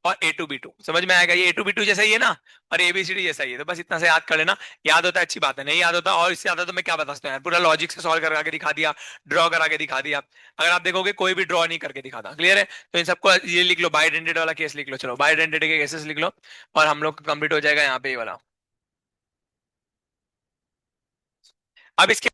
और A2B2, समझ में आएगा? ये A2B2 जैसा ही है ना, और ABCD जैसा ही है, तो बस इतना से याद कर लेना। याद होता है अच्छी बात है, नहीं याद होता और इससे ज्यादा तो मैं क्या बता सकता हूँ यार, पूरा लॉजिक से सॉल्व करा के दिखा दिया, ड्रॉ करा के दिखा दिया। अगर आप देखोगे कोई भी ड्रॉ नहीं करके दिखाता, क्लियर है? तो इन सबको ये लिख लो, बाय आइडेंटिटी वाला केस लिख लो, चलो बाय आइडेंटिटी के केसेस लिख लो, और हम लोग कंप्लीट हो जाएगा यहाँ पे ये वाला। अब इसके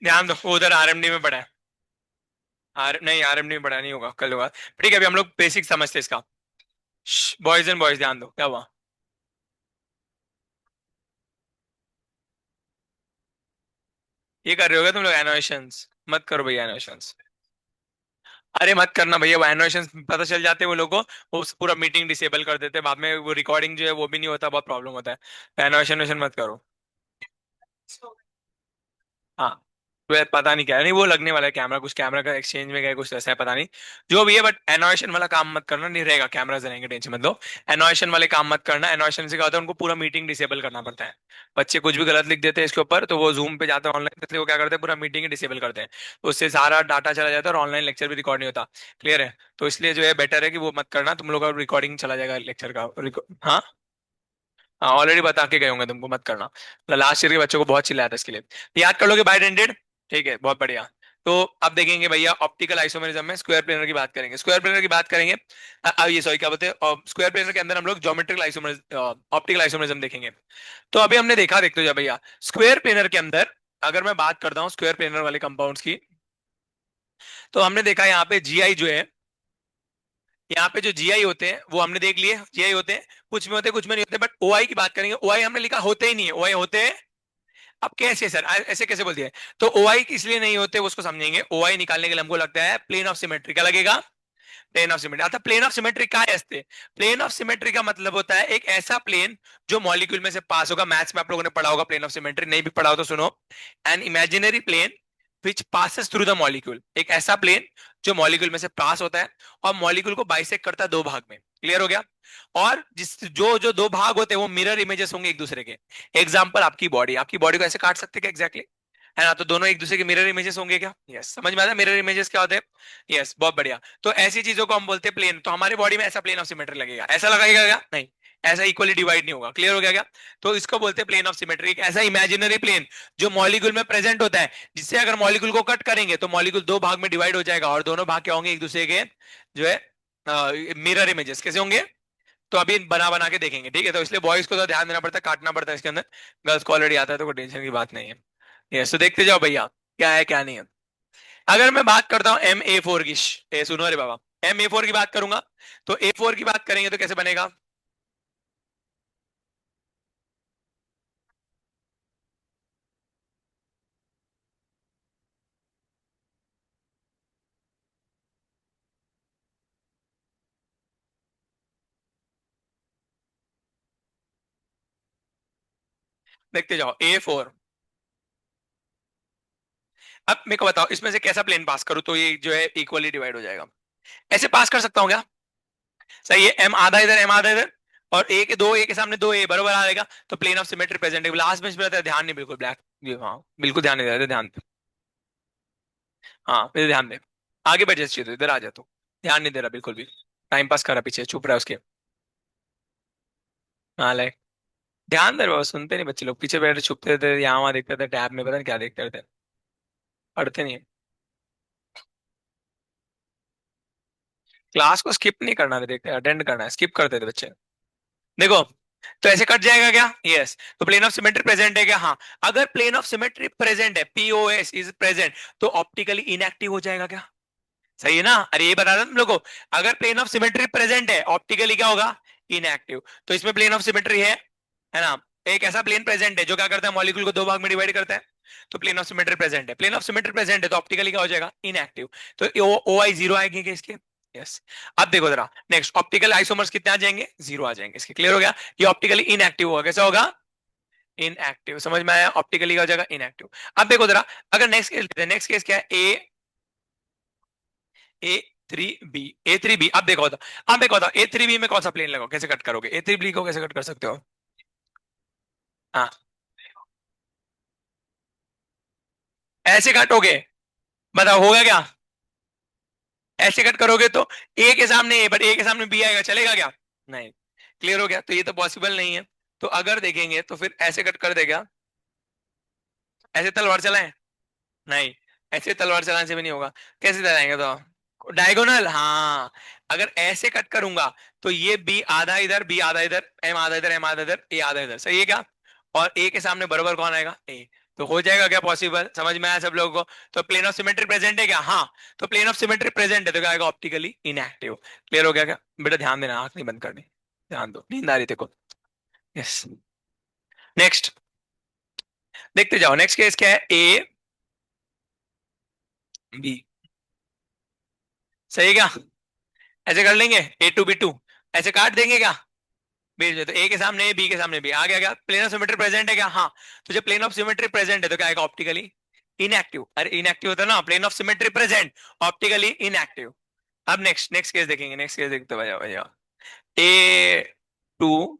ध्यान दो, वो उधर आरएमडी में पड़ा है। नहीं, आरएमडी में पड़ा नहीं होगा, कल होगा। ठीक है, अभी हम लोग बेसिक समझते हैं इसका। बॉयज एंड बॉयज ध्यान दो, क्या हुआ? ये कर रहे होगे तुम लोग एनोवेशंस? मत करो भैया एनोवेशंस। अरे मत करना भैया, वो एनोवेशंस पता चल जाते हैं वो लोगों को, वो पूरा मीटिंग डिसेबल कर देते हैं बाद में, वो रिकॉर्डिंग जो है वो भी नहीं होता, बहुत प्रॉब्लम होता है। एनोवेशन मत करो। हाँ, तो पता नहीं क्या है, नहीं वो लगने वाला है कैमरा, कुछ कैमरा का एक्सचेंज में गया, कुछ ऐसा है पता नहीं जो भी है, बट एनोवेशन वाला काम मत करना, नहीं रहेगा, कैमराज रहेंगे, टेंशन मत लो। एनोवेशन वाले काम मत करना, एनोवेशन से क्या होता है, उनको पूरा मीटिंग डिसेबल करना पड़ता है। बच्चे कुछ भी गलत लिख देते हैं इसके ऊपर, तो वो जूम पे जाते हैं ऑनलाइन, इसलिए वो क्या करते हैं, पूरा मीटिंग डिसेबल करते हैं, तो उससे सारा डाटा चला जाता है और ऑनलाइन लेक्चर भी रिकॉर्ड नहीं होता। क्लियर है? तो इसलिए जो है बेटर है कि वो मत करना, तुम लोग का रिकॉर्डिंग चला जाएगा लेक्चर का। हाँ, हाँ ऑलरेडी बता के गए होंगे तुमको, मत करना। लास्ट ईयर के बच्चों को बहुत चिल्लाया था इसके लिए, तो याद कर लोगे बाय टेंडेड। ठीक है, बहुत बढ़िया। तो अब देखेंगे भैया ऑप्टिकल आइसोमेरिज्म में स्क्वायर प्लेनर की बात करेंगे, स्क्वायर प्लेनर की बात करेंगे। अब ये सॉरी क्या बोलते हैं, स्क्वायर प्लेनर के अंदर हम लोग ज्योमेट्रिकल आइसोमेरिज्म, ऑप्टिकल आइसोमेरिज्म देखेंगे। तो अभी हमने देखा, देखते हो जा भैया, स्क्वायर प्लेनर के अंदर अगर मैं बात करता हूँ स्क्वायर प्लेनर वाले कंपाउंड्स की, तो हमने देखा यहाँ पे जीआई जो है, यहाँ पे जो जीआई होते हैं वो हमने देख लिए, जीआई होते हैं, कुछ में होते हैं कुछ में नहीं होते, बट ओआई की बात करेंगे, ओआई हमने लिखा होते ही नहीं है, ओआई होते हैं। अब कैसे सर, ऐसे कैसे बोल दिया? तो ओआई इसलिए नहीं होते वो उसको समझेंगे, ओआई निकालने के लिए हमको लगता है प्लेन ऑफ सिमेट्री का लगेगा। प्लेन ऑफ सिमेट्री, अतः प्लेन ऑफ सिमेट्री क्या है? प्लेन ऑफ सिमेट्री का मतलब होता है एक ऐसा प्लेन जो मॉलिक्यूल में से पास होगा। मैथ्स में आप लोगों ने पढ़ा होगा प्लेन ऑफ सिमेट्री, नहीं भी पढ़ा हो तो सुनो। An imaginary plane which passes through the molecule, एक ऐसा प्लेन जो मॉलिक्यूल में से पास होता है और मॉलिक्यूल को बाइसेक्ट करता है दो भाग में। क्लियर हो गया? और जिस जो जो दो भाग होते हैं वो मिरर इमेजेस होंगे एक दूसरे के। एग्जाम्पल, आपकी बॉडी, आपकी बॉडी को ऐसे काट सकते हैं क्या एग्जैक्टली, है ना? तो दोनों एक दूसरे के मिरर इमेजेस होंगे क्या? यस, समझ में आता है मिरर इमेजेस क्या होते हैं? यस, बहुत बढ़िया। तो ऐसी चीजों को हम बोलते हैं प्लेन, तो हमारी बॉडी में ऐसा प्लेन ऑफ सिमेट्री लगेगा, ऐसा लगेगा क्या? नहीं, ऐसा इक्वली डिवाइड नहीं होगा। क्लियर हो गया क्या? तो इसको बोलते हैं प्लेन ऑफ सिमेट्री। एक ऐसा इमेजिनरी प्लेन जो मॉलिक्यूल में प्रेजेंट होता है, जिससे अगर मॉलिक्यूल को कट करेंगे तो मॉलिक्यूल दो भाग में डिवाइड हो जाएगा, और दोनों भाग क्या होंगे, एक दूसरे के जो है मिरर इमेजेस कैसे होंगे। तो अभी बना बना के देखेंगे, ठीक है। तो इसलिए बॉयज को तो ध्यान देना पड़ता है, काटना पड़ता है इसके अंदर। गर्ल्स को ऑलरेडी आता है तो कोई टेंशन की बात नहीं है। यस, तो देखते जाओ भैया क्या है क्या नहीं है। अगर मैं बात करता हूँ MA4 की, सुनो रे बाबा, MA4 की बात करूंगा, तो A4 की बात करेंगे तो कैसे बनेगा। देखते जाओ A4। अब मेरे को बताओ इसमें से कैसा प्लेन पास करूं तो ये जो है इक्वली डिवाइड हो जाएगा। ऐसे पास कर सकता हूँ क्या? सही है, M आधा इधर M आधा इधर, और A के दो, A के सामने दो A बरोबर आ जाएगा। तो प्लेन ऑफ सिमेट्री प्रेजेंट है। लास्ट में इसमें रहता है, ध्यान नहीं बिल्कुल ब्लैक, ये हाँ बिल्कुल ध्यान नहीं देते, ध्यान दे। हाँ फिर ध्यान दे, आगे बढ़ जा, चाहिए तो इधर आ जा, तू ध्यान नहीं दे रहा बिल्कुल भी, टाइम पास कर रहा पीछे, चुप रहा है उसके। हाँ ले, ध्यान दे, बाबा सुनते नहीं बच्चे लोग, पीछे बैठ छुपते थे, यहाँ वहां देखते थे, टैब में पता नहीं क्या देखते रहते हैं, पढ़ते नहीं है। क्लास को स्किप नहीं करना था, देखते अटेंड करना है, स्किप करते थे बच्चे। देखो, तो ऐसे कट जाएगा क्या? यस। तो प्लेन ऑफ सिमेट्री प्रेजेंट है क्या? हाँ। अगर प्लेन ऑफ सिमेट्री प्रेजेंट है, POS इज प्रेजेंट, तो ऑप्टिकली इनएक्टिव हो जाएगा क्या? सही है ना? अरे ये बता था तुम लोगों को, अगर प्लेन ऑफ सिमेट्री प्रेजेंट है ऑप्टिकली क्या होगा? इनएक्टिव। तो इसमें प्लेन ऑफ सिमेट्री है ना? एक ऐसा प्लेन प्रेजेंट है जो क्या करता है, मॉलिक्यूल को दो भाग में डिवाइड करता है। तो प्लेन ऑफ सिमेट्री प्रेजेंट है, प्लेन ऑफ सिमेट्री प्रेजेंट है, तो ऑप्टिकली क्या हो जाएगा? इनएक्टिव। तो OI जीरो आएंगे क्या इसके? यस। अब देखो जरा, नेक्स्ट ऑप्टिकल आइसोमर्स कितने आ जाएंगे? जीरो आ जाएंगे इसके। क्लियर हो गया? ये ऑप्टिकली इनएक्टिव होगा, कैसा होगा? इनएक्टिव। समझ में आया? ऑप्टिकली का हो जाएगा इनएक्टिव। अब देखो जरा, अगर नेक्स्ट केस लेते हैं, नेक्स्ट केस क्या है? A3B, A3B। अब देखो तो, अब देखो तो A3B में कौन सा प्लेन लगाओ, कैसे कट करोगे? A3B को कैसे कट कर सकते हो? हाँ, ऐसे काटोगे, बताओ होगा क्या? ऐसे कट करोगे तो A के सामने A, बट A के सामने B आएगा, चलेगा क्या? नहीं। क्लियर हो गया? तो ये तो पॉसिबल नहीं है। तो अगर देखेंगे तो फिर ऐसे कट कर देगा, ऐसे तलवार चलाएं? नहीं, ऐसे तलवार चलाने से भी नहीं होगा। कैसे चलाएंगे तो? डायगोनल, हाँ। अगर ऐसे कट करूंगा तो ये बी आधा इधर, बी आधा इधर, एम आधा इधर, एम आधा इधर, ए आधा इधर, सही है क्या? और ए के सामने बराबर कौन आएगा? ए। तो हो जाएगा क्या पॉसिबल? समझ में आया सब लोगों को? तो प्लेन ऑफ सिमेट्री प्रेजेंट है क्या? हाँ। तो प्लेन ऑफ सिमेट्री प्रेजेंट है तो क्या आएगा? Optically inactive. क्लियर हो गया क्या? बेटा ध्यान देना, आंख नहीं बंद करनी, ध्यान दो, नींद आ रही तेको। यस। नेक्स्ट देखते जाओ, नेक्स्ट केस क्या है? B, सही है क्या? ऐसे कर लेंगे, A2B2, ऐसे काट देंगे क्या बीच में? तो ए के सामने ए, बी के सामने बी, आ गया क्या? प्लेन ऑफ सिमेट्री प्रेजेंट है क्या? हाँ। तो जब प्लेन ऑफ सिमेट्री प्रेजेंट है तो क्या आएगा? Optically inactive. अरे इनएक्टिव होता है ना, plane of symmetry present, optically inactive. अब नेक्स्ट नेक्स्ट केस देखेंगे, नेक्स्ट केस देखते भैया भैया। A2,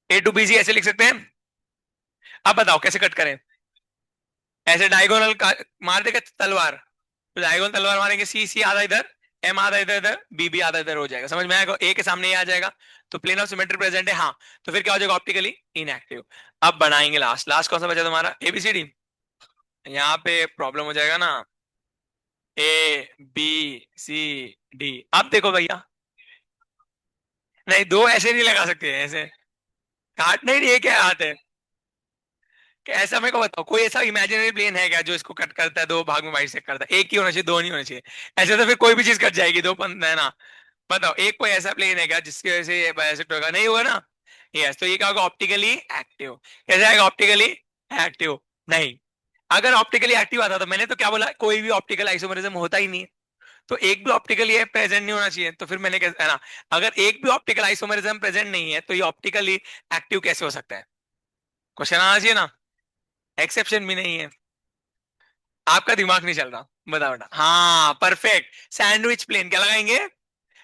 A2BC ऐसे लिख सकते हैं। अब बताओ कैसे कट करें? ऐसे डायगोनल मार देगा तलवार, तो डायगोनल तलवार मारेंगे, C आधा इधर, M आधा इधर इधर, B आधा इधर हो जाएगा। समझ में आएगा? A के सामने ये आ जाएगा, तो प्लेन ऑफ सिमेट्री प्रेजेंट है, हाँ। तो फिर क्या हो जाएगा? Optically inactive. अब बनाएंगे लास्ट, लास्ट कौन सा बचा तुम्हारा? ABCD। यहाँ पे प्रॉब्लम हो जाएगा ना, ABCD। अब देखो भैया, नहीं दो ऐसे नहीं लगा सकते, ऐसे काटना ही नहीं है क्या हाथ है? कि ऐसा मेरे को बताओ, कोई ऐसा इमेजिनरी प्लेन है क्या जो इसको कट करता है, दो भाग में बाइसेक्ट करता है? एक ही होना चाहिए, दो नहीं होना चाहिए। ऐसे तो फिर कोई भी चीज कट जाएगी, दो पंथ है ना। बताओ एक कोई ऐसा प्लेन है क्या जिसकी वजह से ये बाइसेक्ट होगा? नहीं होगा ना। यस, तो ये क्या होगा? Optically active. कैसे आएगा ऑप्टिकली एक्टिव? नहीं। अगर ऑप्टिकली एक्टिव आता तो मैंने तो क्या बोला, कोई भी ऑप्टिकल आइसोमरिज्म होता ही नहीं है। तो एक भी ऑप्टिकली प्रेजेंट नहीं होना चाहिए, तो फिर मैंने कैसे, है ना? अगर एक भी ऑप्टिकल आइसोमरिज्म प्रेजेंट नहीं है तो ये ऑप्टिकली एक्टिव कैसे हो सकता है? क्वेश्चन आना चाहिए ना। एक्सेप्शन भी नहीं है। आपका दिमाग नहीं चल रहा, बताओ बेटा। हाँ परफेक्ट, सैंडविच प्लेन क्या लगाएंगे?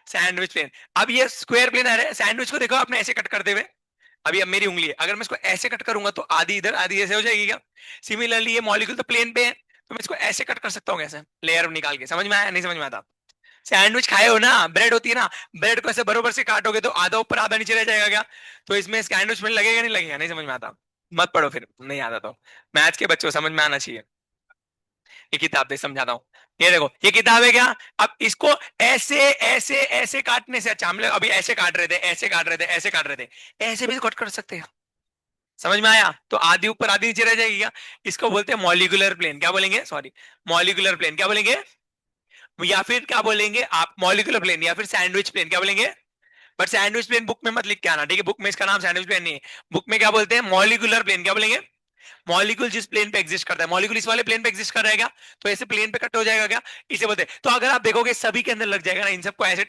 Sandwich plane. अब ये स्क्वायर प्लेन है, सैंडविच को देखो आपने ऐसे कट करते हुए, अभी अब मेरी उंगली है, अगर मैं इसको ऐसे कट करूंगा तो आधी इधर आधी ऐसे हो जाएगी क्या? सिमिलरली ये मॉलिक्यूल तो प्लेन पे है, तो मैं इसको ऐसे कट कर सकता हूँ कैसे, लेयर निकाल के। समझ में आया? नहीं समझ में आता? सैंडविच खाए हो ना, ब्रेड होती है ना, ब्रेड को ऐसे बरोबर से काटोगे तो आधा ऊपर आधा नीचे रह जाएगा क्या? तो इसमें सैंडविच में लगेगा नहीं लगेगा? नहीं समझ में आता? मत पढ़ो फिर, नहीं आता तो। मैथ्स के बच्चों को समझ में आना चाहिए। ये किताब देख समझाता हूँ। ये देखो, ये किताब है क्या? अब इसको ऐसे ऐसे ऐसे काटने से अच्छा, हम लोग अभी ऐसे काट रहे थे, ऐसे काट रहे थे, ऐसे काट रहे थे, ऐसे भी कट कर सकते हैं। समझ में आया? तो आधी ऊपर आधी नीचे रह जाएगी क्या? इसको बोलते हैं मॉलिक्यूलर प्लेन। क्या बोलेंगे? Sorry, molecular plane. क्या बोलेंगे? या फिर क्या बोलेंगे आप? मॉलिक्यूलर प्लेन या फिर सैंडविच प्लेन। क्या बोलेंगे? बट सैंडविच प्लेन बुक में मत लिख के आना, ठीक है? बुक में इसका नाम सैंडविच प्लेन नहीं है। बुक में क्या बोलते हैं? Molecular plane. क्या बोलेंगे? मॉलिक्यूल जिस प्लेन पे एग्जिस्ट करता है, मॉलिक्यूल इस वाले प्लेन पे एग्जिस्ट कर रहेगा, तो ऐसे प्लेन पे कट हो जाएगा क्या? इसे बोलते हैं। तो अगर आप देखोगे सभी के अंदर लग जाएगा ना, इन सबको ऐसे